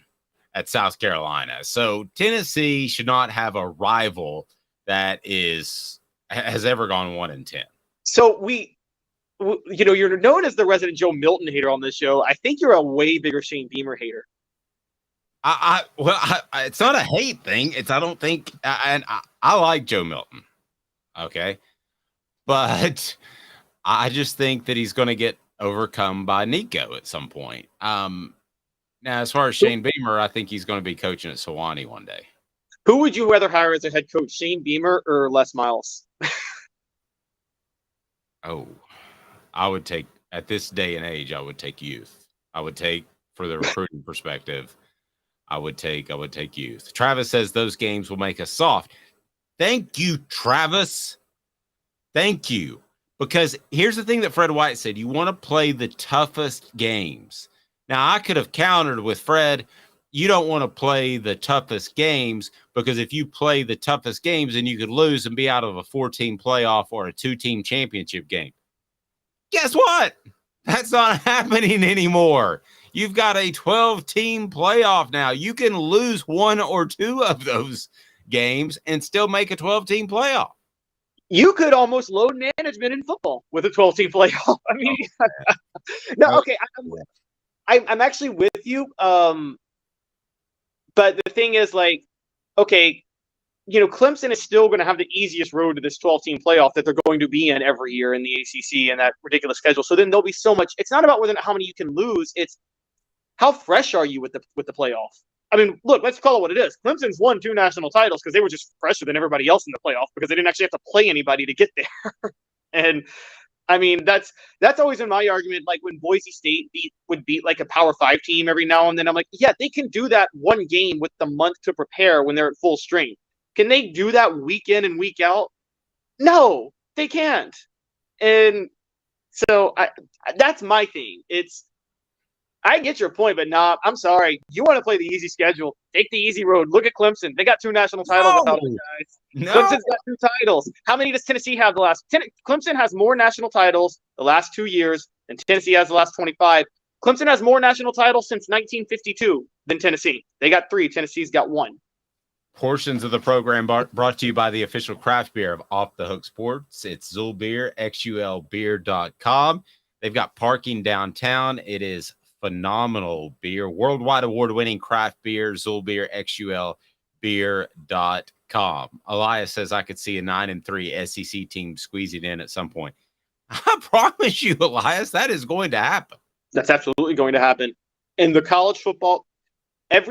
at South Carolina. So Tennessee should not have a rival that has ever gone 1-10. So you're known as the resident Joe Milton hater on this show. I think you're a way bigger Shane Beamer hater. It's not a hate thing. I don't think, and I like Joe Milton, okay, but I just think that he's going to get overcome by Nico at some point. Now, as far as Shane Beamer, I think he's going to be coaching at Sewanee one day. Who would you rather hire as a head coach, Shane Beamer or Les Miles? I would take, at this day and age, I would take youth. I would take, for the recruiting perspective, I would take youth. Travis says those games will make us soft. Thank you, Travis. Thank you. Because here's the thing that Fred White said. You want to play the toughest games. Now, I could have countered with Fred, you don't want to play the toughest games because if you play the toughest games, then you could lose and be out of a 4-team playoff or a 2-team championship game. Guess what? That's not happening anymore. You've got a 12-team playoff now. You can lose 1 or 2 of those games and still make a 12-team playoff. You could almost load management in football with a 12-team playoff. I mean, no, okay. I'm actually with you. But the thing is, like, okay, Clemson is still going to have the easiest road to this 12-team playoff that they're going to be in every year in the ACC and that ridiculous schedule. So then there'll be so much. It's not about how many you can lose. It's how fresh are you with the playoff? I mean, look, let's call it what it is. Clemson's won 2 national titles because they were just fresher than everybody else in the playoff because they didn't actually have to play anybody to get there. And I mean, that's always been my argument. Like when Boise State would beat like a Power 5 team every now and then, I'm like, yeah, they can do that one game with the month to prepare when they're at full strength. Can they do that week in and week out? No, they can't. And so that's my thing. I get your point, but nah, I'm sorry. You want to play the easy schedule. Take the easy road. Look at Clemson. They got 2 national titles without us, guys. No. Clemson's got 2 titles. How many does Tennessee have the last? Clemson has more national titles the last 2 years than Tennessee has the last 25. Clemson has more national titles since 1952 than Tennessee. They got 3. Tennessee's got 1. Portions of the program brought to you by the official craft beer of Off the Hook Sports. It's Zulbeer, xulbeer.com. They've got parking downtown. It is phenomenal beer, worldwide award-winning craft beer, Zulbeer, xulbeer.com. Elias says I could see a 9-3 SEC team squeezing in at some point. I promise you, Elias, that is going to happen. That's absolutely going to happen. In the college football, the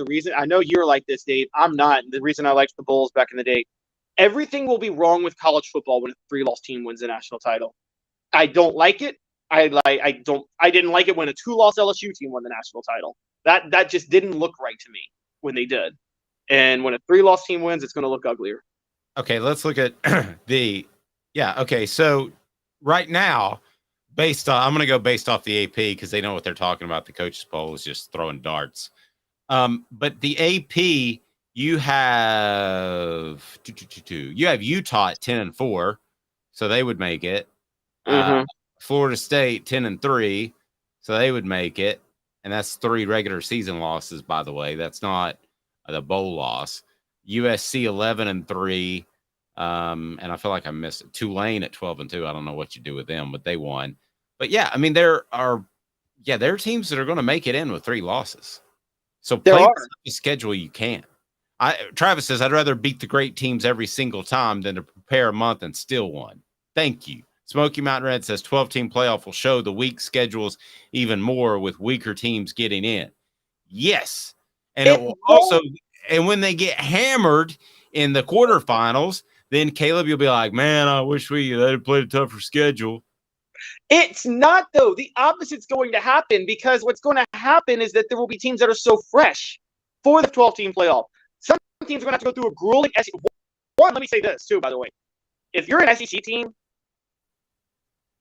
reason I know you're like this, Dave, I'm not. The reason I liked the Bulls back in the day, everything will be wrong with college football when a 3-loss team wins a national title. I don't like it. I didn't like it when a 2-loss LSU team won the national title. That just didn't look right to me when they did. And when a 3-loss team wins, it's going to look uglier. Okay, let's look at so right now, I'm going to go based off the AP because they know what they're talking about. The coaches poll is just throwing darts. But the AP, you have Utah at 10-4, so they would make it. Florida State 10-3, so they would make it, and that's 3 regular season losses, by the way. That's not the bowl loss. USC 11-3, and I feel like I missed it. Tulane at 12-2. I don't know what you do with them, but they won. But yeah, I mean there are teams that are going to make it in with 3 losses. So play the schedule you can. Travis says I'd rather beat the great teams every single time than to prepare a month and still won. Thank you. Smoky Mountain Red says 12-team playoff will show the weak schedules even more with weaker teams getting in. Yes. And it will also, and when they get hammered in the quarterfinals, then Caleb, you'll be like, man, I wish they'd have played a tougher schedule. It's not, though. The opposite's going to happen because what's going to happen is that there will be teams that are so fresh for the 12-team playoff. Some teams are going to have to go through a grueling SEC. Let me say this, too, by the way. If you're an SEC team,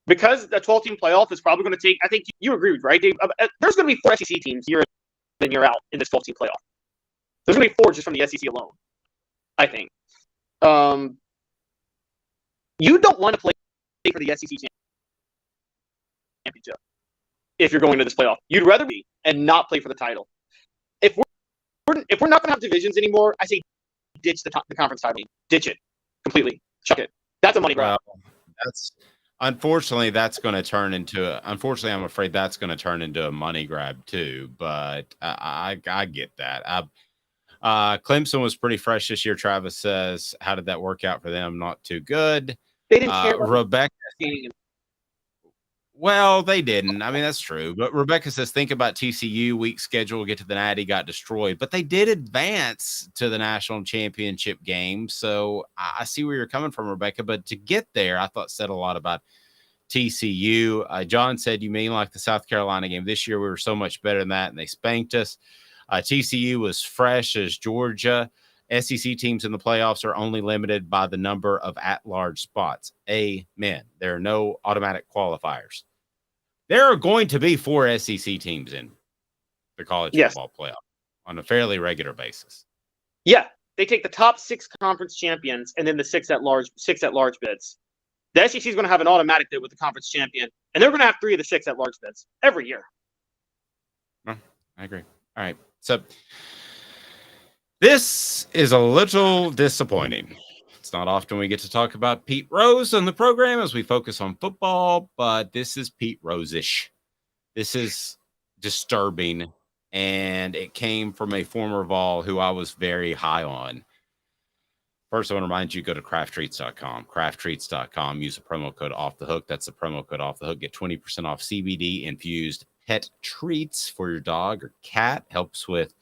because the 12-team playoff is probably going to take, I think you agreed, right, Dave? There's going to be 4 SEC teams year in and year out in this 12-team playoff. There's going to be 4 just from the SEC alone, I think. You don't want to play for the SEC championship if you're going to this playoff. You'd rather be and not play for the title. If we're not going to have divisions anymore, I say ditch the conference title. Ditch it completely. Chuck it. That's a money grab. Unfortunately, I'm afraid that's going to turn into a money grab too. But I get that. Clemson was pretty fresh this year. Travis says, "How did that work out for them? Not too good." They didn't care. Rebecca. Well, they didn't. I mean, that's true. But Rebecca says, think about TCU, weak schedule, get to the Natty, got destroyed. But they did advance to the national championship game. So I see where you're coming from, Rebecca. But to get there, I thought said a lot about TCU. John said, you mean like the South Carolina game? This year we were so much better than that, and they spanked us. TCU was fresh as Georgia. SEC teams in the playoffs are only limited by the number of at-large spots. Amen. There are no automatic qualifiers. There are going to be 4 SEC teams in the college football playoff on a fairly regular basis. Yeah, they take the top 6 conference champions and then the 6 at-large bids. The SEC is going to have an automatic bid with the conference champion, and they're going to have 3 of the 6 at-large bids every year. I agree. All right, so this is a little disappointing. It's not often we get to talk about Pete Rose on the program as we focus on football, but this is Pete Rose-ish. This is disturbing, and it came from a former Vol who I was very high on. First, I want to remind you, go to crafttreats.com. Crafttreats.com. Use the promo code OFFTHEHOOK. That's the promo code OFFTHEHOOK. Get 20% off CBD-infused pet treats for your dog or cat. Helps with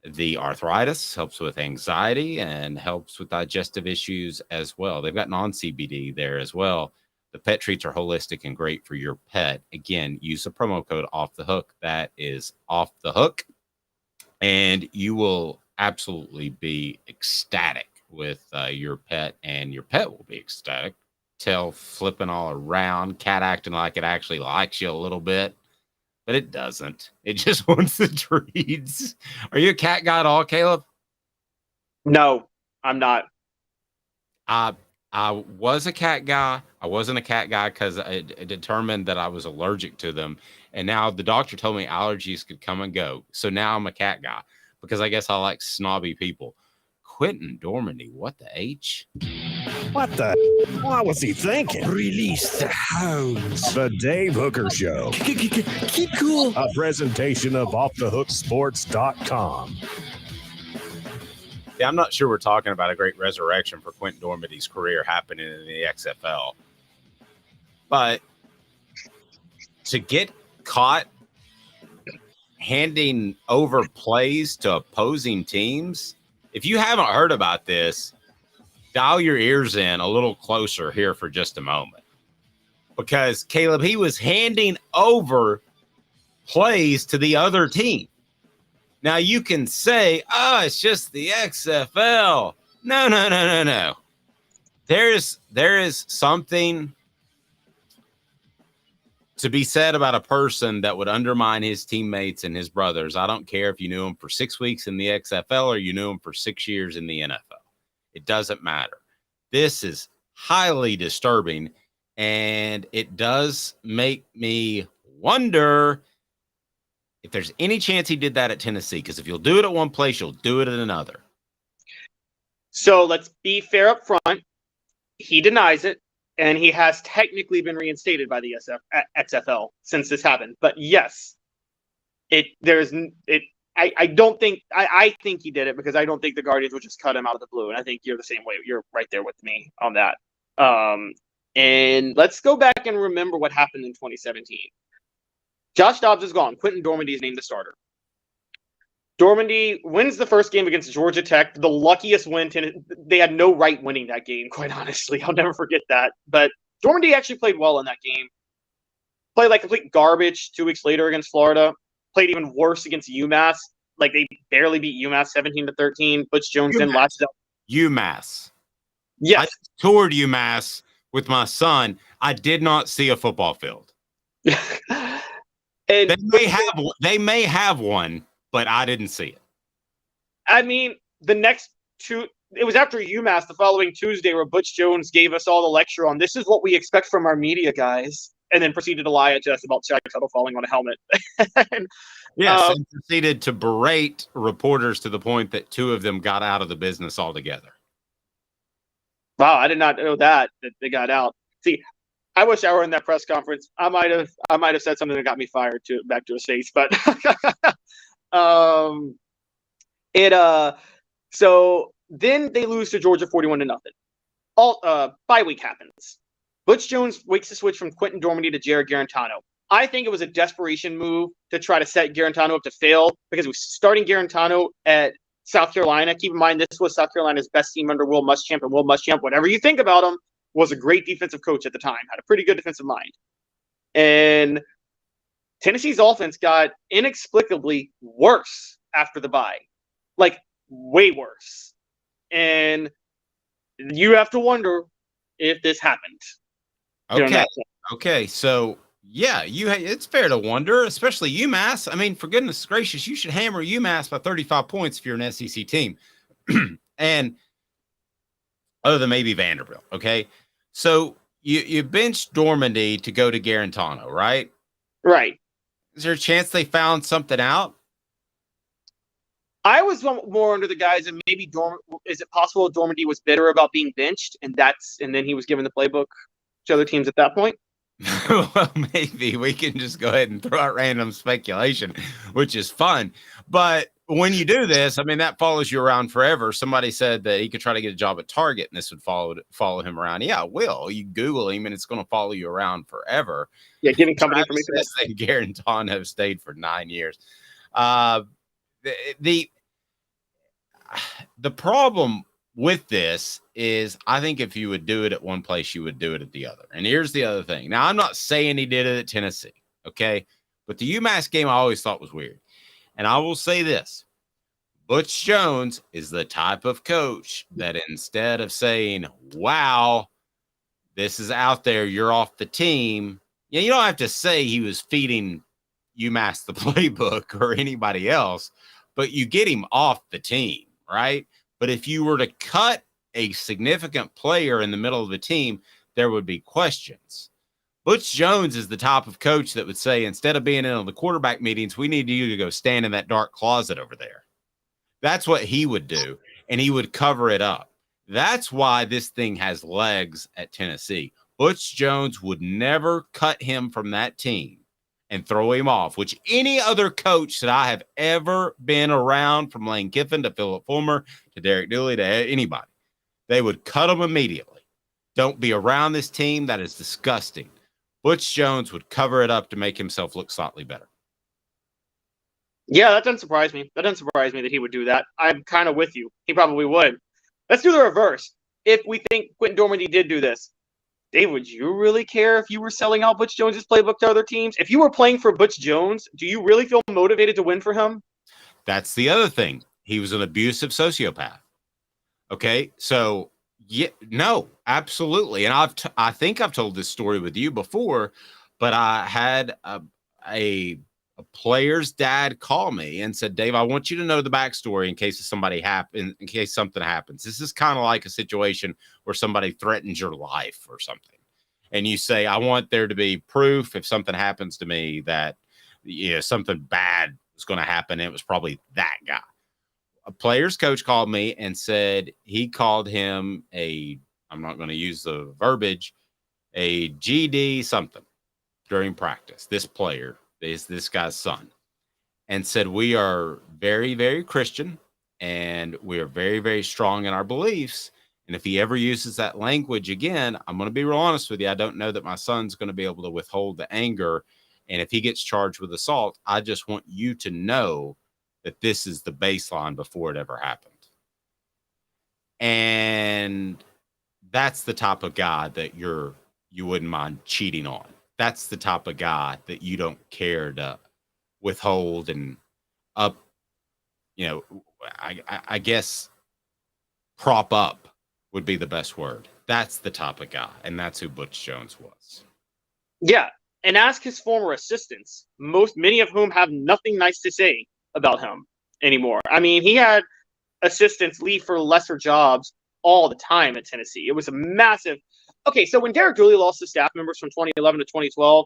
the arthritis, helps with anxiety, and helps with digestive issues as well. They've got non-CBD there as well. The pet treats are holistic and great for your pet. Again, use the promo code Off the Hook. That is Off the Hook. And you will absolutely be ecstatic with your pet, and your pet will be ecstatic. Tail flipping all around, cat acting like it actually likes you a little bit, but it doesn't. It just wants the treats. Are you a cat guy at all, Caleb? No, I'm not. I was a cat guy. I wasn't a cat guy because I determined that I was allergic to them. And now the doctor told me allergies could come and go. So now I'm a cat guy because I guess I like snobby people. Quinten Dormady, what the H? What the? What was he thinking? Release the hounds. The Dave Hooker Show. Keep cool. A presentation of OffTheHookSports.com. Yeah, I'm not sure we're talking about a great resurrection for Quinten Dormady's career happening in the XFL. But to get caught handing over plays to opposing teams, if you haven't heard about this, dial your ears in a little closer here for just a moment. Because, Caleb, he was handing over plays to the other team. Now, you can say, oh, it's just the XFL. No. There is something to be said about a person that would undermine his teammates and his brothers. I don't care if you knew him for 6 weeks in the XFL or you knew him for 6 years in the NFL. It doesn't matter. This is highly disturbing, and it does make me wonder if there's any chance he did that at Tennessee, because if you'll do it at one place, you'll do it at another. So let's be fair up front. He denies it, and he has technically been reinstated by the XFL since this happened. But yes, I think he did it because I don't think the Guardians would just cut him out of the blue. And I think you're the same way. You're right there with me on that. And let's go back and remember what happened in 2017. Josh Dobbs is gone. Quinten Dormady is named the starter. Dormady wins the first game against Georgia Tech, the luckiest win. They had no right winning that game, quite honestly. I'll never forget that. But Dormady actually played well in that game. Played like complete garbage 2 weeks later against Florida. Played even worse against UMass. Like, they barely beat UMass 17-13. Butch Jones then latched up. UMass. Yes. I toured UMass with my son. I did not see a football field. And they may have one, but I didn't see it. I mean, the next two, it was after UMass the following Tuesday where Butch Jones gave us all the lecture on this is what we expect from our media guys, and then proceeded to lie to us about Shaq Tuttle falling on a helmet. And proceeded to berate reporters to the point that 2 of them got out of the business altogether. Wow, I did not know that they got out. See, I wish I were in that press conference. I might have said something that got me fired back to his face. But so then they lose to Georgia 41-0. Bye week happens. Butch Jones wakes the switch from Quinten Dormady to Jared Garantano. I think it was a desperation move to try to set Garantano up to fail because it was starting Garantano at South Carolina. Keep in mind, this was South Carolina's best team under Will Muschamp, and Will Muschamp, whatever you think about him, was a great defensive coach at the time, had a pretty good defensive mind. And Tennessee's offense got inexplicably worse after the bye. Like, way worse. And you have to wonder if this happened. Okay. So, yeah, it's fair to wonder, especially UMass. I mean, for goodness gracious, you should hammer UMass by 35 points if you're an SEC team. And other than maybe Vanderbilt, okay? So you benched Dormady to go to Garantano, right? Right. Is there a chance they found something out? I was more under the guise of maybe is it possible Dormady was bitter about being benched and then he was given the playbook to other teams at that point? Well, maybe we can just go ahead and throw out random speculation, which is fun. But when you do this, I mean, that follows you around forever. Somebody said that he could try to get a job at Target and this would follow him around. Yeah, it will. You Google him and it's going to follow you around forever. Yeah, giving company information. And Garantano stayed for 9 years. The problem with this is I think if you would do it at one place, you would do it at the other. And here's the other thing. Now, I'm not saying he did it at Tennessee, okay? But the UMass game I always thought was weird. And I will say this. Butch Jones is the type of coach that instead of saying, wow, this is out there, you're off the team, you don't have to say he was feeding UMass the playbook or anybody else, but you get him off the team, right? But if you were to cut a significant player in the middle of the team, there would be questions. Butch Jones is the type of coach that would say, instead of being in on the quarterback meetings, we need you to go stand in that dark closet over there. That's what he would do, and he would cover it up. That's why this thing has legs at Tennessee. Butch Jones would never cut him from that team and throw him off, which any other coach that I have ever been around, from Lane Kiffin to Philip Fulmer to Derek Dooley to anybody, they would cut him immediately. Don't be around this team. That is disgusting. Butch Jones would cover it up to make himself look slightly better. Yeah, that doesn't surprise me. That doesn't surprise me that he would do that. I'm kind of with you. He probably would. Let's do the reverse. If we think Quinten Dormady did do this, Dave, would you really care if you were selling out Butch Jones' playbook to other teams? If you were playing for Butch Jones, do you really feel motivated to win for him? That's the other thing. He was an abusive sociopath. Okay, so yeah, no, absolutely. And I think I've told this story with you before, but I had a player's dad call me and said, Dave, I want you to know the backstory in case something happens. This is kind of like a situation where somebody threatens your life or something. And you say, I want there to be proof if something happens to me that something bad was going to happen. It was probably that guy. A player's coach called me and said he called him I'm not going to use the verbiage, a GD something during practice. This player is this guy's son, and said, we are very, very Christian, and we are very, very strong in our beliefs. And if he ever uses that language again, I'm going to be real honest with you. I don't know that my son's going to be able to withhold the anger. And if he gets charged with assault, I just want you to know that this is the baseline before it ever happened. And that's the type of guy that you wouldn't mind cheating on. That's the type of guy that you don't care to withhold and up, I guess prop up would be the best word. That's the type of guy, and that's who Butch Jones was. Yeah, and ask his former assistants, many of whom have nothing nice to say about him anymore. I mean, he had assistants leave for lesser jobs all the time at Tennessee. It was a massive. Okay, so when Derek Dooley lost his staff members from 2011 to 2012,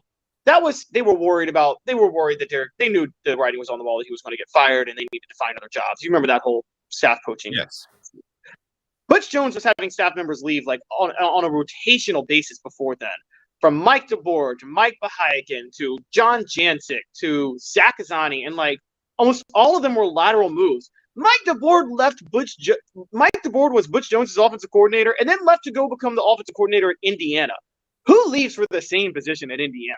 they were worried that they knew the writing was on the wall that he was going to get fired and they needed to find other jobs. You remember that whole staff coaching? Yes. Butch Jones was having staff members leave like on a rotational basis before then. From Mike DeBoer to Mike Bahayakin to John Jancic to Zach Azzani, and like almost all of them were lateral moves. Mike DeBoer was Butch Jones' offensive coordinator and then left to go become the offensive coordinator at Indiana. Who leaves for the same position at Indiana?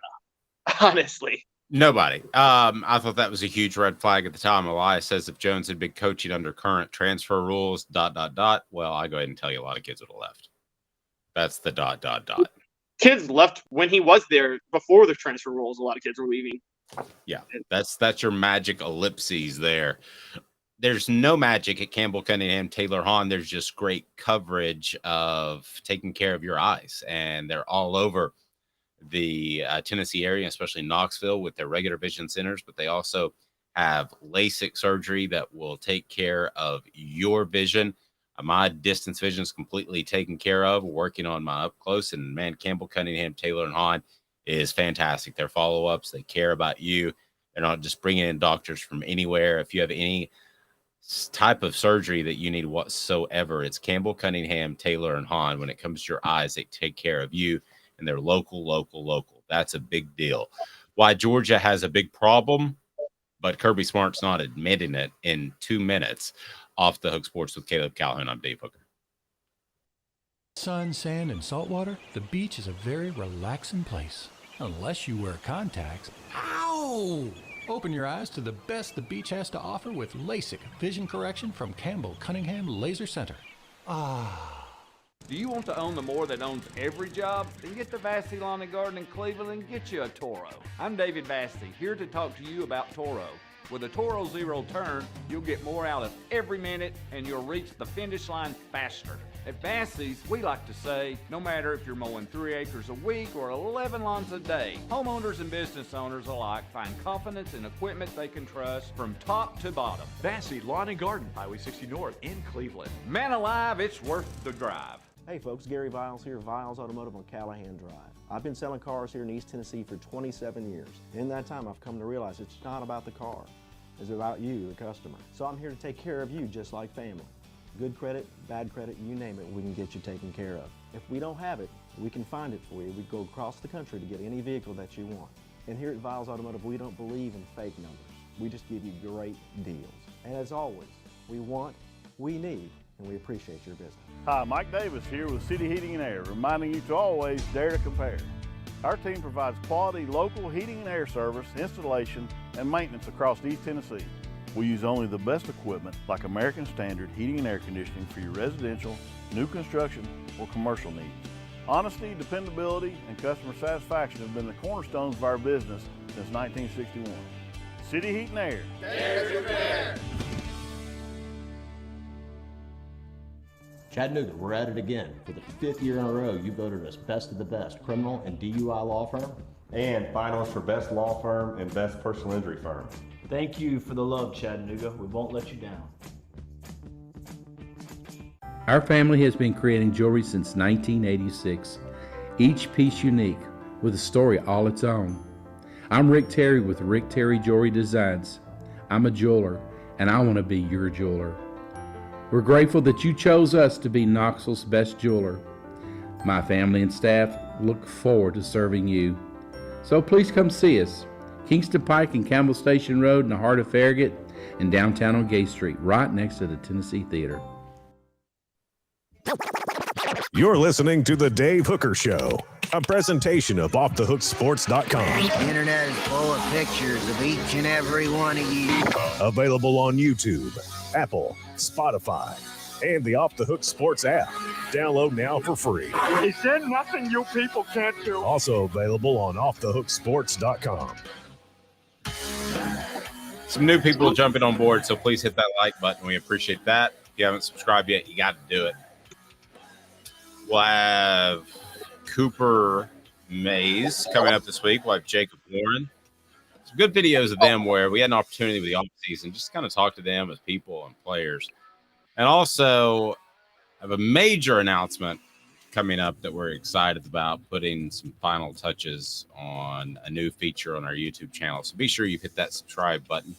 Honestly. Nobody. I thought that was a huge red flag at the time. Elias says if Jones had been coaching under current transfer rules, ... Well, I go ahead and tell you a lot of kids would have left. That's the ... Kids left when he was there before the transfer rules. A lot of kids were leaving. Yeah, that's your magic ellipses there. There's no magic at Campbell Cunningham Taylor Hahn. There's just great coverage of taking care of your eyes, and they're all over the Tennessee area, especially Knoxville, with their regular vision centers. But they also have LASIK surgery that will take care of your vision. My distance vision is completely taken care of. Working on my up close, and man, Campbell Cunningham Taylor and Hahn is fantastic. Their follow-ups, they care about you. They're not just bringing in doctors from anywhere. If you have any type of surgery that you need whatsoever, it's Campbell Cunningham Taylor and Hahn. When it comes to your eyes, they take care of you, and they're local. That's a big deal. Why Georgia has a big problem, but Kirby Smart's not admitting it. In 2 minutes, Off the Hook Sports with Caleb Calhoun. I'm Dave Hooker. Sun, sand, and salt water, the beach is a very relaxing place. Unless you wear contacts. Ow! Open your eyes to the best the beach has to offer with LASIK vision correction from Campbell Cunningham Laser Center. Do you want to own the more that owns every job? Then get to Vassey Lawn and Garden in Cleveland and get you a Toro. I'm David Vassey, here to talk to you about Toro. With a Toro Zero Turn, you'll get more out of every minute and you'll reach the finish line faster. At Vassey's, we like to say, no matter if you're mowing 3 acres a week or 11 lawns a day, homeowners and business owners alike find confidence in equipment they can trust from top to bottom. Vassey Lawn and Garden, Highway 60 North in Cleveland. Man alive, it's worth the drive. Hey folks, Gary Viles here, Viles Automotive on Calhoun Drive. I've been selling cars here in East Tennessee for 27 years. In that time, I've come to realize it's not about the car. It's about you, the customer. So I'm here to take care of you just like family. Good credit, bad credit, you name it, we can get you taken care of. If we don't have it, we can find it for you. We go across the country to get any vehicle that you want. And here at Viles Automotive, we don't believe in fake numbers. We just give you great deals. And as always, we want, we need, and we appreciate your business. Hi, Mike Davis here with City Heating and Air, reminding you to always dare to compare. Our team provides quality local heating and air service, installation, and maintenance across East Tennessee. We use only the best equipment like American Standard heating and air conditioning for your residential, new construction, or commercial needs. Honesty, dependability, and customer satisfaction have been the cornerstones of our business since 1961. City Heat and Air. Dare to compare. Chattanooga, we're at it again. For the 5th year in a row, you voted us best of the best criminal and DUI law firm. And finalists for best law firm and best personal injury firm. Thank you for the love, Chattanooga. We won't let you down. Our family has been creating jewelry since 1986, each piece unique with a story all its own. I'm Rick Terry with Rick Terry Jewelry Designs. I'm a jeweler, and I want to be your jeweler. We're grateful that you chose us to be Knoxville's best jeweler. My family and staff look forward to serving you. So please come see us. Kingston Pike and Campbell Station Road in the heart of Farragut and downtown on Gay Street, right next to the Tennessee Theater. You're listening to The Dave Hooker Show, a presentation of OffTheHookSports.com. The internet is full of pictures of each and every one of you. Available on YouTube, Apple, Spotify, and the Off the Hook Sports app. Download now for free. Is there nothing you people can't do? Also available on OffTheHookSports.com. Some new people jumping on board, so please hit that like button. We appreciate that. If you haven't subscribed yet, you got to do it. We'll have Cooper Mays coming up this week. We'll have Jacob Warren. Some good videos of them where we had an opportunity with the offseason just kind of talk to them as people and players. And also have a major announcement coming up that we're excited about, putting some final touches on a new feature on our YouTube channel. So be sure you hit that subscribe button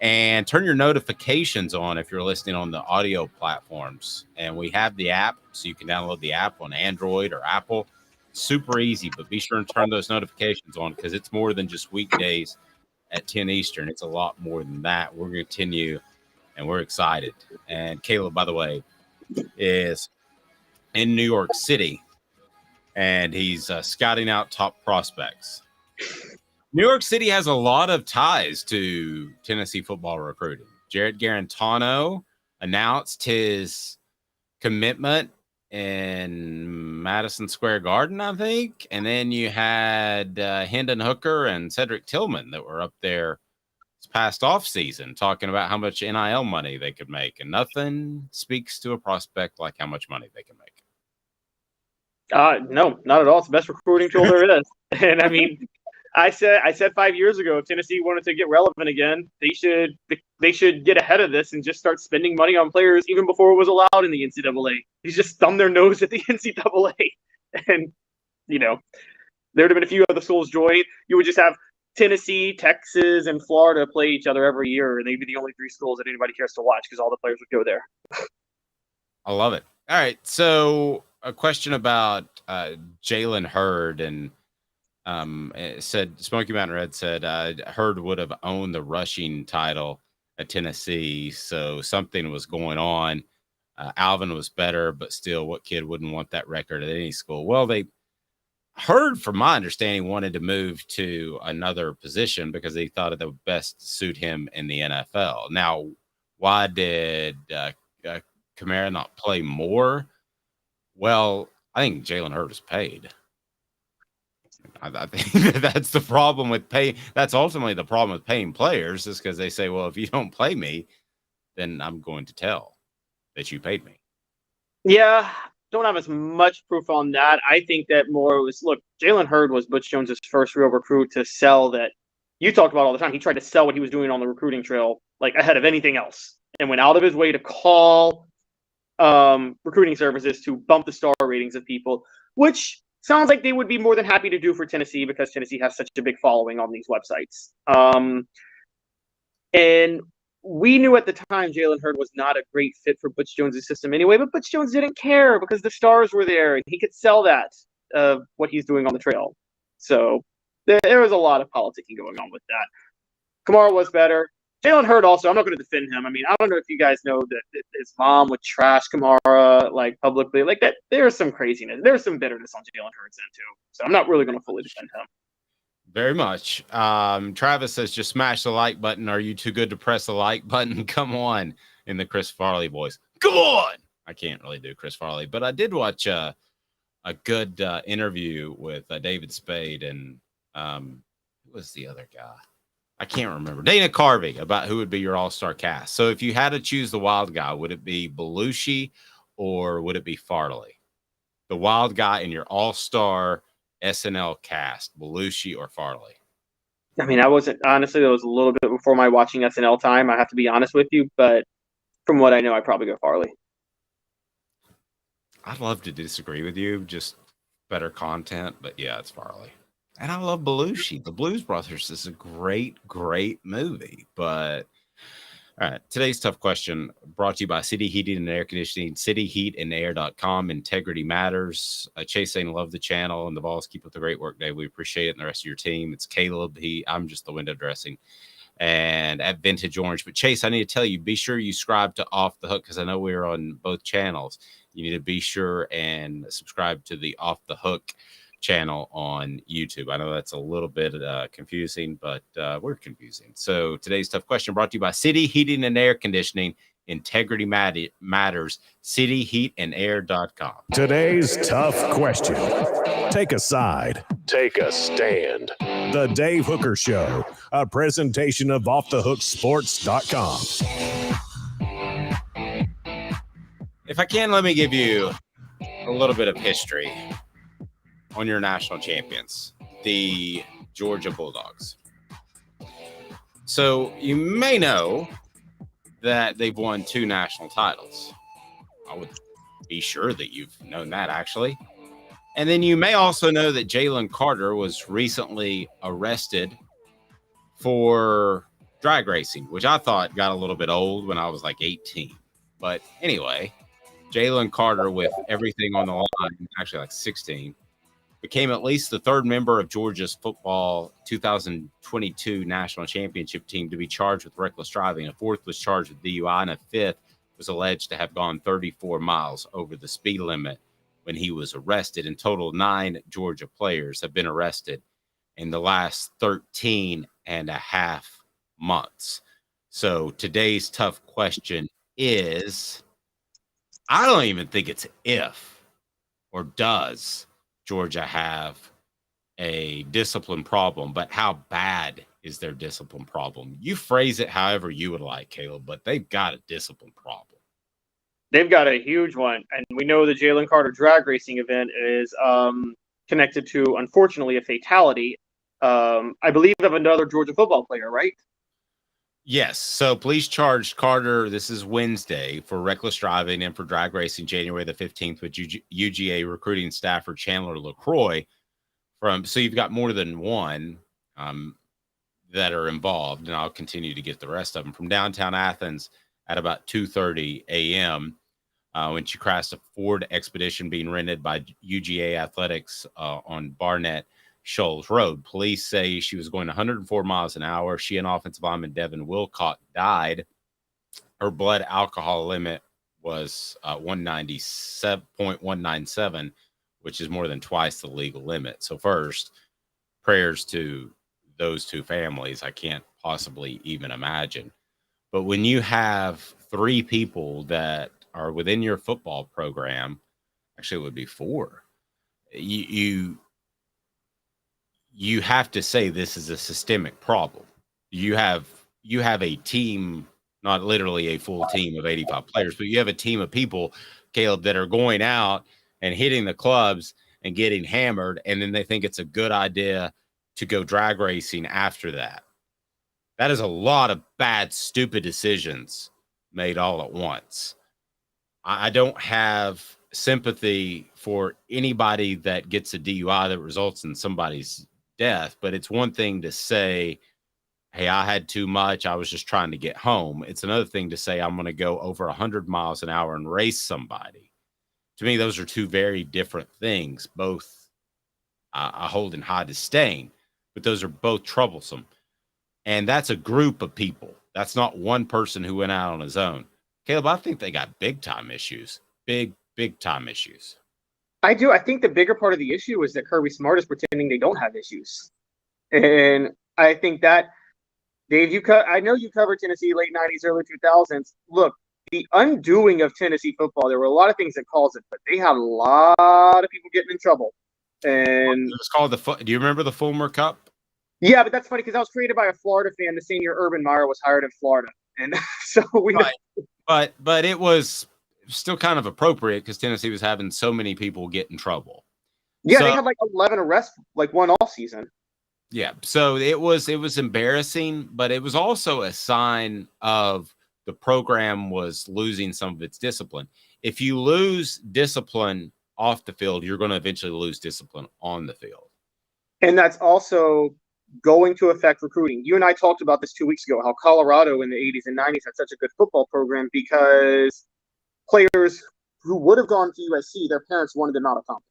and turn your notifications on if you're listening on the audio platforms. And we have the app, so you can download the app on Android or Apple. Super easy, but be sure and turn those notifications on because it's more than just weekdays at 10 Eastern. It's a lot more than that. We're going to continue, and we're excited. And Caleb, by the way, is in New York City, and he's scouting out top prospects. New York City has a lot of ties to Tennessee football recruiting. Jared Garantano announced his commitment in Madison Square Garden, I think. And then you had Hendon Hooker and Cedric Tillman that were up there this past offseason talking about how much NIL money they could make. And nothing speaks to a prospect like how much money they can make. No, not at all. It's the best recruiting tool there is. And I mean, I said 5 years ago, if Tennessee wanted to get relevant again, they should get ahead of this and just start spending money on players even before it was allowed in the NCAA. He's just thumbed their nose at the NCAA. And, you know, there would have been a few other schools join. You would just have Tennessee, Texas, and Florida play each other every year, and they'd be the only three schools that anybody cares to watch because all the players would go there. I love it. All right, so a question about Jalin Hyatt, and it said Smoky Mountain Red said Hurd would have owned the rushing title at Tennessee, so something was going on. Alvin was better, but still, what kid wouldn't want that record at any school? Well, they Hurd, from my understanding, wanted to move to another position because he thought it would best suit him in the NFL. Now, why did Kamara not play more? Well, I think Jalin Hyatt is paid. I think that's the problem with pay. That's ultimately the problem with paying players, is because they say, well, if you don't play me, then I'm going to tell that you paid me. Yeah, don't have as much proof on that. I think that more was, look, Jalin Hyatt was Butch Jones's first real recruit to sell that you talked about all the time. He tried to sell what he was doing on the recruiting trail, like ahead of anything else, and went out of his way to call recruiting services to bump the star ratings of people, which sounds like they would be more than happy to do for Tennessee because Tennessee has such a big following on these websites. And we knew at the time Jalin Hyatt was not a great fit for Butch Jones' system anyway, but Butch Jones didn't care because the stars were there and he could sell that, what he's doing on the trail. So there was a lot of politicking going on with that. Kamara was better. Jalin Hyatt also, I'm not going to defend him. I mean, I don't know if you guys know that his mom would trash Kamara, like, publicly. Like, that. There's some craziness. There's some bitterness on Jalin Hyatt's end, too. So I'm not really going to fully defend him. Very much. Travis says, just smash the like button. Are you too good to press the like button? Come on, in the Chris Farley voice. Come on! I can't really do Chris Farley, but I did watch a good interview with David Spade and who was the other guy? I can't remember. Dana Carvey, about who would be your all-star cast. So if you had to choose the wild guy, would it be Belushi or would it be Farley? The wild guy in your all-star SNL cast, Belushi or Farley? I mean, I wasn't, honestly, it was a little bit before my watching SNL time. I have to be honest with you, but from what I know, I'd probably go Farley. I'd love to disagree with you, just better content, but yeah, it's Farley. And I love Belushi. The Blues Brothers is a great, great movie. But all right, today's tough question brought to you by City Heating and Air Conditioning, cityheatandair.com. Integrity matters. Chase saying, love the channel, and the Vols keep up the great work, Dave. We appreciate it, and the rest of your team. It's Caleb. I'm just the window dressing. And at Vintage Orange. But Chase, I need to tell you, be sure you subscribe to Off the Hook, because I know we're on both channels. You need to be sure and subscribe to the Off the Hook channel on YouTube. I know that's a little bit confusing, but we're confusing. So today's tough question brought to you by City Heating and Air Conditioning. Integrity matters. cityheatandair.com. Today's tough question. Take a side. Take a stand. The Dave Hooker Show, a presentation of offthehooksports.com. If I can, let me give you a little bit of history on your national champions, the Georgia Bulldogs. So you may know that they've won 2 national titles. I would be sure that you've known that, actually. And then you may also know that Jalen Carter was recently arrested for drag racing, which I thought got a little bit old when I was like 18. But anyway, Jalen Carter, with everything on the line, actually like 16, became at least the 3rd member of Georgia's football 2022 national championship team to be charged with reckless driving. A 4th was charged with DUI, and a 5th was alleged to have gone 34 miles over the speed limit when he was arrested. In total, 9 Georgia players have been arrested in the last 13 and a half months. So today's tough question is, I don't even think it's if or does Georgia have a discipline problem, but how bad is their discipline problem? You phrase it however you would like, Caleb, but they've got a discipline problem. They've got a huge one, and we know the Jalen Carter drag racing event is connected to, unfortunately, a fatality. I believe of another Georgia football player, right? Yes. So police charged Carter, this is Wednesday, for reckless driving and for drag racing January the 15th with UGA recruiting staffer Chandler LaCroix. So you've got more than one that are involved, and I'll continue to get the rest of them. From downtown Athens at about 2:30 a.m. When she crashed a Ford Expedition being rented by UGA Athletics on Barnett Shoals Road. Police say she was going 104 miles an hour. She and offensive lineman Devin Wilcott died. Her blood alcohol limit was 197.197, which is more than twice the legal limit. So first, prayers to those 2 families. I can't possibly even imagine. But when you have 3 people that or within your football program, actually it would be 4. You have to say this is a systemic problem. You have a team, not literally a full team of 85 players, but you have a team of people, Caleb, that are going out and hitting the clubs and getting hammered, and then they think it's a good idea to go drag racing after that. That is a lot of bad, stupid decisions made all at once. I don't have sympathy for anybody that gets a DUI that results in somebody's death, but it's one thing to say, hey, I had too much, I was just trying to get home. It's another thing to say I'm going to go over 100 miles an hour and race somebody. To me, those are two very different things. Both I hold in high disdain, but those are both troublesome. And that's a group of people. That's not one person who went out on his own. Caleb, I think they got big time issues. Big time issues. I do. I think the bigger part of the issue is that Kirby Smart is pretending they don't have issues. And I think that, Dave, I know you covered Tennessee late 90s, early 2000s. Look, the undoing of Tennessee football, there were a lot of things that caused it, but they had a lot of people getting in trouble. And it was called do you remember the Fulmer Cup? Yeah, but that's funny because that was created by a Florida fan the same year Urban Meyer was hired in Florida. And so But it was still kind of appropriate because Tennessee was having so many people get in trouble. Yeah, they had like 11 arrests, like one all season. Yeah, so it was embarrassing, but it was also a sign of the program was losing some of its discipline. If you lose discipline off the field, you're going to eventually lose discipline on the field. And that's also going to affect recruiting. You and I talked about this 2 weeks ago, how Colorado in the 80s and 90s had such a good football program because players who would have gone to USC, their parents wanted them out of Compton,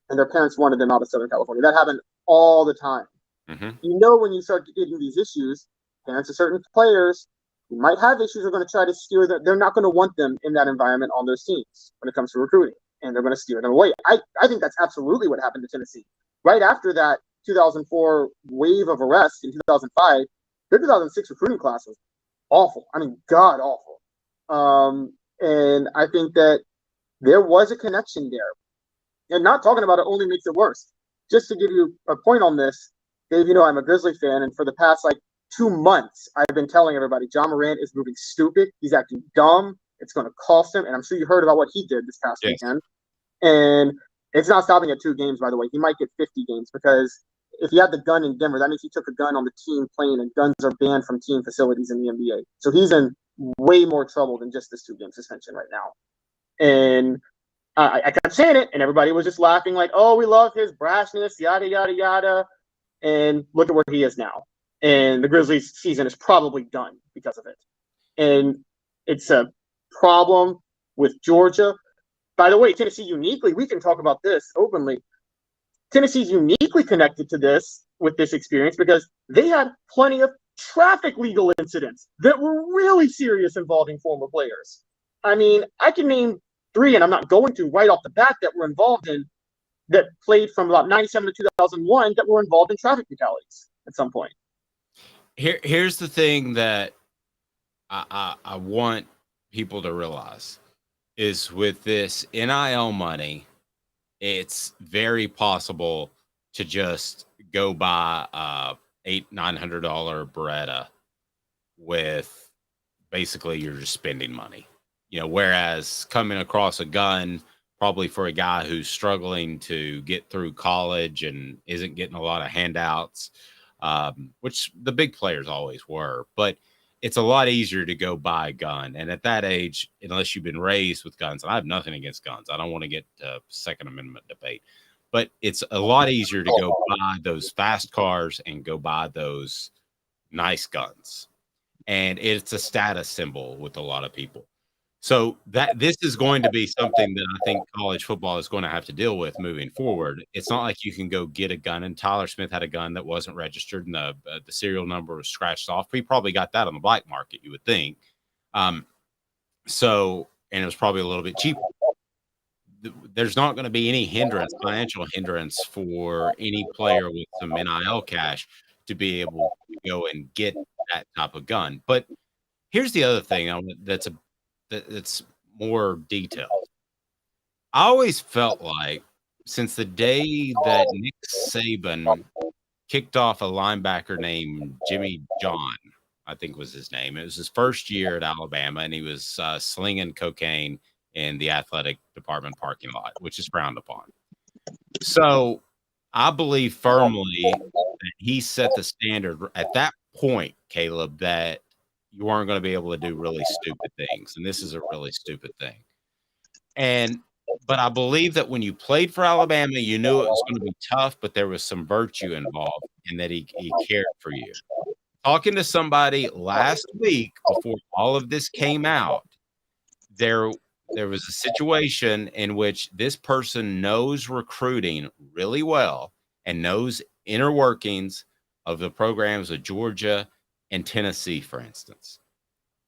and their parents wanted them out of Southern California. That happened all the time. Mm-hmm. You know, when you start getting these issues, parents of certain players who might have issues are going to try to steer them. They're not going to want them in that environment on those teams when it comes to recruiting, and they're going to steer them away. I think that's absolutely what happened to Tennessee. Right after that 2004 wave of arrests in 2005, their 2006 recruiting class was awful. I mean, god awful. And I think that there was a connection there. And not talking about it only makes it worse. Just to give you a point on this, Dave, you know I'm a Grizzly fan, and for the past 2 months, I've been telling everybody John Morant is moving stupid. He's acting dumb. It's going to cost him. And I'm sure you heard about what he did this past weekend. And it's not stopping at 2 games, by the way. He might get 50 games because if he had the gun in Denver, that means he took a gun on the team plane, and guns are banned from team facilities in the NBA. So he's in way more trouble than just this 2-game suspension right now. And I kept saying it, and everybody was just laughing like, oh, we love his brashness, yada, yada, yada. And look at where he is now. And the Grizzlies season is probably done because of it. And it's a problem with Georgia. By the way, Tennessee uniquely, we can talk about this openly. Tennessee's uniquely connected to this with this experience because they had plenty of traffic legal incidents that were really serious involving former players. I mean, I can name 3, and I'm not going to right off the bat, that were involved in, that played from about 97 to 2001 that were involved in traffic fatalities at some point. Here's the thing that I want people to realize is with this NIL money, it's very possible to just go buy a $800-900 Beretta with basically you're just spending money, whereas coming across a gun, probably for a guy who's struggling to get through college and isn't getting a lot of handouts, which the big players always were, but it's a lot easier to go buy a gun. And at that age, unless you've been raised with guns, and I have nothing against guns, I don't want to get to Second Amendment debate, but it's a lot easier to go buy those fast cars and go buy those nice guns. And it's a status symbol with a lot of people. So that this is going to be something that I think college football is going to have to deal with moving forward. It's not like you can go get a gun, and Tyler Smith had a gun that wasn't registered and the serial number was scratched off. He probably got that on the black market, you would think. And it was probably a little bit cheaper. There's not going to be any financial hindrance for any player with some NIL cash to be able to go and get that type of gun. But here's the other thing that's more details. I always felt like since the day that Nick Saban kicked off a linebacker named Jimmy John, I think was his name. It was his first year at Alabama, and he was slinging cocaine in the athletic department parking lot, which is frowned upon. So I believe firmly that he set the standard at that point, Caleb, that you weren't going to be able to do really stupid things. And this is a really stupid thing. But I believe that when you played for Alabama, you knew it was going to be tough, but there was some virtue involved and that he cared for you. Talking to somebody last week before all of this came out, there was a situation in which this person knows recruiting really well and knows inner workings of the programs of Georgia and Tennessee, for instance.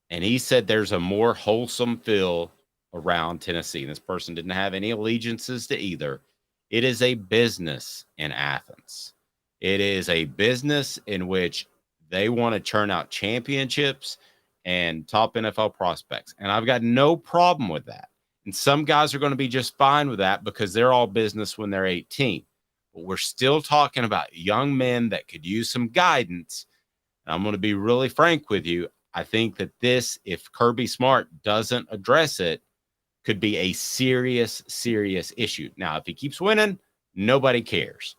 And he said there's a more wholesome feel around Tennessee. And this person didn't have any allegiances to either. It is a business in Athens. It is a business in which they want to churn out championships and top NFL prospects. And I've got no problem with that. And some guys are going to be just fine with that because they're all business when they're 18. But we're still talking about young men that could use some guidance. And I'm going to be really frank with you. I think that this, if Kirby Smart doesn't address it, could be a serious, serious issue. Now, if he keeps winning, nobody cares.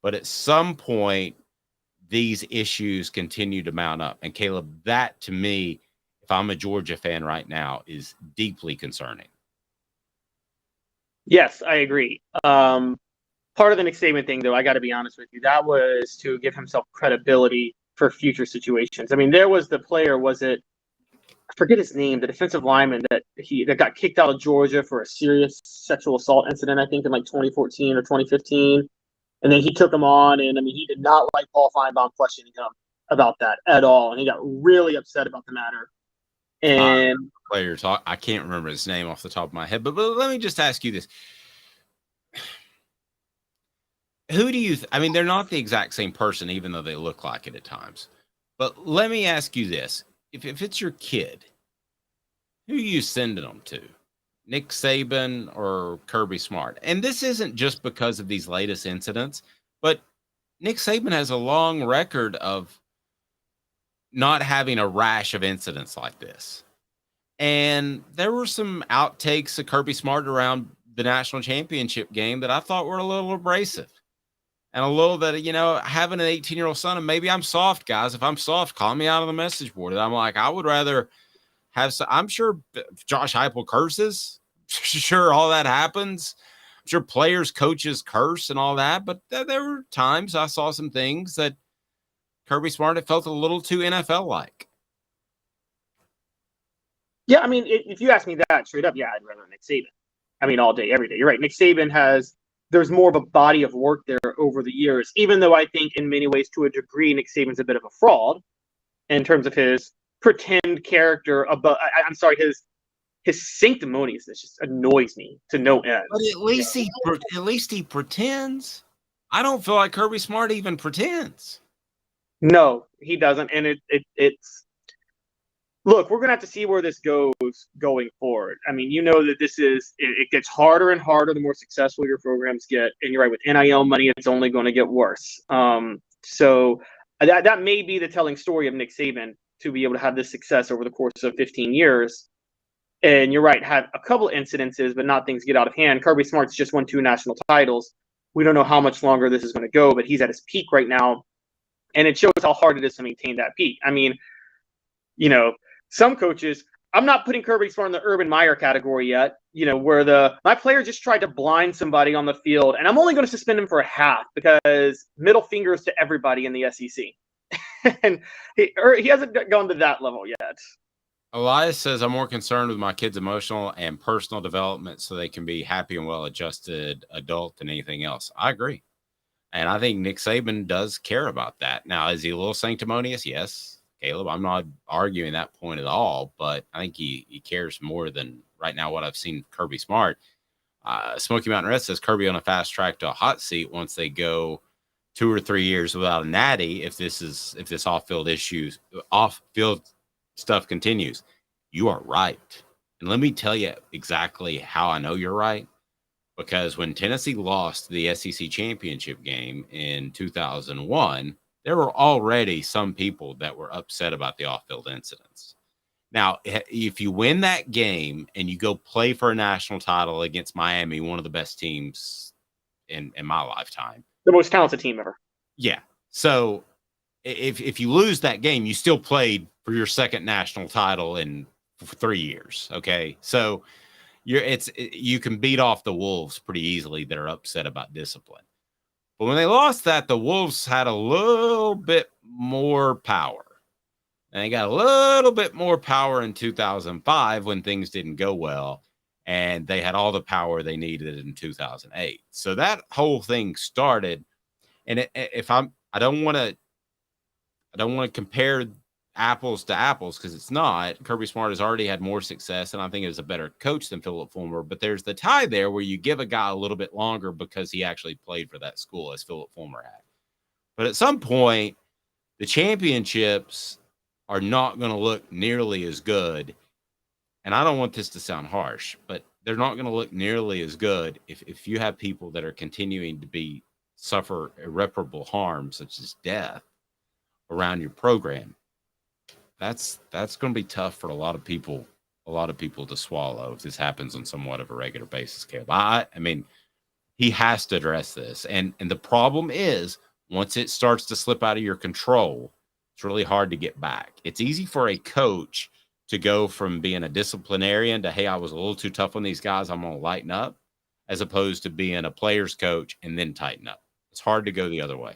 But at some point, these issues continue to mount up. And Caleb, that to me, if I'm a Georgia fan right now, is deeply concerning. Yes, I agree. Part of the Nick Saban thing, though, I got to be honest with you, that was to give himself credibility for future situations. I mean, there was the player, I forget his name, the defensive lineman that got kicked out of Georgia for a serious sexual assault incident, I think in like 2014 or 2015. And then he took him on, and I mean, he did not like Paul Feinbaum questioning him about that at all. And he got really upset about the matter. And player talk, I can't remember his name off the top of my head, but let me just ask you this. Who do you I mean, they're not the exact same person, even though they look like it at times. But let me ask you this. If it's your kid, who are you sending them to? Nick Saban or Kirby Smart? And this isn't just because of these latest incidents, but Nick Saban has a long record of not having a rash of incidents like this. And there were some outtakes of Kirby Smart around the national championship game that I thought were a little abrasive. And a little that, having an 18-year-old son, and maybe I'm soft, guys. If I'm soft, call me out on the message board. And I'm like, I would rather have some. I'm sure Josh Heupel curses. Sure, all that happens. I'm sure players, coaches curse and all that. But there were times I saw some things that Kirby Smart, it felt a little too NFL-like. Yeah, I mean, if you ask me that straight up, yeah, I'd rather Nick Saban. I mean, all day, every day. You're right. Nick Saban there's more of a body of work there over the years, even though I think in many ways, to a degree, Nick Saban's a bit of a fraud in terms of his pretend character. His sanctimoniousness just annoys me to no end. But at least he pretends. I don't feel like Kirby Smart even pretends. No, he doesn't. And it's look, we're going to have to see where this goes going forward. I mean, that it gets harder and harder the more successful your programs get. And you're right, with NIL money, it's only going to get worse. So that may be the telling story of Nick Saban, to be able to have this success over the course of 15 years. And you're right, had a couple incidences, but not things get out of hand. Kirby Smart's just won 2 national titles. We don't know how much longer this is going to go, but he's at his peak right now. And it shows how hard it is to maintain that peak. I mean, some coaches, I'm not putting Kirby Smart in the Urban Meyer category yet, where my player just tried to blind somebody on the field, and I'm only going to suspend him for a half because middle fingers to everybody in the SEC. And he hasn't gone to that level yet. Elias says, I'm more concerned with my kids' emotional and personal development so they can be happy and well-adjusted adult than anything else. I agree. And I think Nick Saban does care about that. Now, is he a little sanctimonious? Yes. Caleb, I'm not arguing that point at all, but I think he cares more than right now what I've seen Kirby Smart. Smoky Mountain Red says Kirby on a fast track to a hot seat once they go 2 or 3 years without a natty. If this off-field stuff continues, you are right. And let me tell you exactly how I know you're right. Because when Tennessee lost the SEC championship game in 2001, there were already some people that were upset about the off-field incidents. Now, if you win that game and you go play for a national title against Miami, one of the best teams in my lifetime. The most talented team ever. Yeah. So if you lose that game, you still played for your second national title in 3 years. Okay. So you can beat off the Wolves pretty easily that are upset about discipline. But when they lost that, the Wolves had a little bit more power. And they got a little bit more power in 2005 when things didn't go well. And they had all the power they needed in 2008. So that whole thing started. And I don't want to compare apples to apples because it's not. Kirby Smart has already had more success, and I think is a better coach than Philip Fulmer. But there's the tie there where you give a guy a little bit longer because he actually played for that school as Philip Fulmer had. But at some point, the championships are not going to look nearly as good. And I don't want this to sound harsh, but they're not going to look nearly as good if you have people that are continuing to suffer irreparable harm, such as death, around your program. That's going to be tough for a lot of people to swallow if this happens on somewhat of a regular basis, Caleb. I mean, he has to address this. And the problem is, once it starts to slip out of your control, it's really hard to get back. It's easy for a coach to go from being a disciplinarian to, hey, I was a little too tough on these guys, I'm going to lighten up, as opposed to being a player's coach and then tighten up. It's hard to go the other way.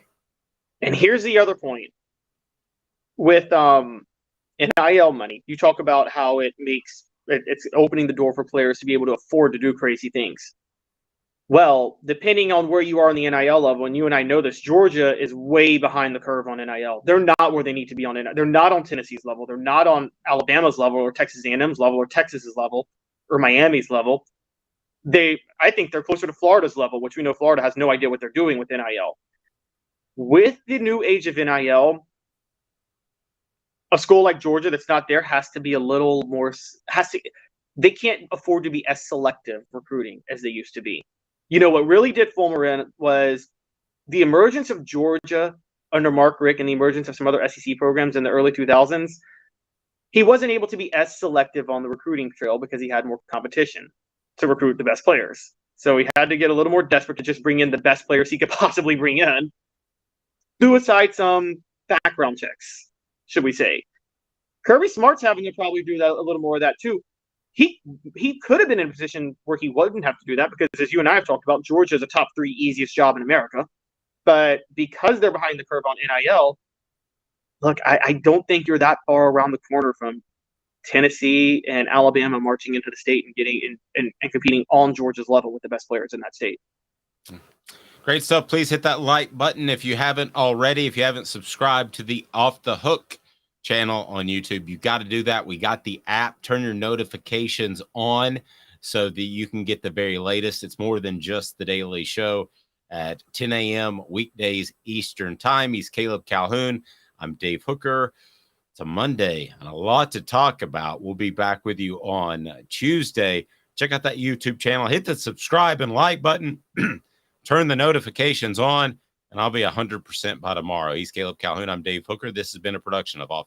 And here's the other point. With NIL money, you talk about how it's opening the door for players to be able to afford to do crazy things. Well, depending on where you are on the NIL level, and you and I know this, Georgia is way behind the curve on NIL. They're not where they need to be on NIL. They're not on Tennessee's level. They're not on Alabama's level or Texas A&M's level or Texas's level or Miami's level. I think they're closer to Florida's level, which we know Florida has no idea what they're doing with NIL. With the new age of NIL, a school like Georgia that's not there has to be a little more they can't afford to be as selective recruiting as they used to be. You know, what really did Fulmer in was the emergence of Georgia under Mark Richt and the emergence of some other SEC programs in the early 2000s. He wasn't able to be as selective on the recruiting trail because he had more competition to recruit the best players. So he had to get a little more desperate to just bring in the best players he could possibly bring in, do aside some background checks, should we say. Kirby Smart's having to probably do that a little more of that too. He could have been in a position where he wouldn't have to do that because, as you and I have talked about, Georgia is a top 3 easiest job in America. But because they're behind the curve on NIL, look, I don't think you're that far around the corner from Tennessee and Alabama marching into the state and getting and competing on Georgia's level with the best players in that state. Great stuff. Please hit that like button if you haven't already. If you haven't subscribed to the Off the Hook channel on YouTube, you've got to do that. We got the app. Turn your notifications on so that you can get the very latest. It's more than just the daily show at 10 a.m. weekdays Eastern time. He's Caleb Calhoun. I'm Dave Hooker. It's a Monday and a lot to talk about. We'll be back with you on Tuesday. Check out that YouTube channel. Hit the subscribe and like button. Turn the notifications on, and I'll be 100% by tomorrow. He's Caleb Calhoun. I'm Dave Hooker. This has been a production of Off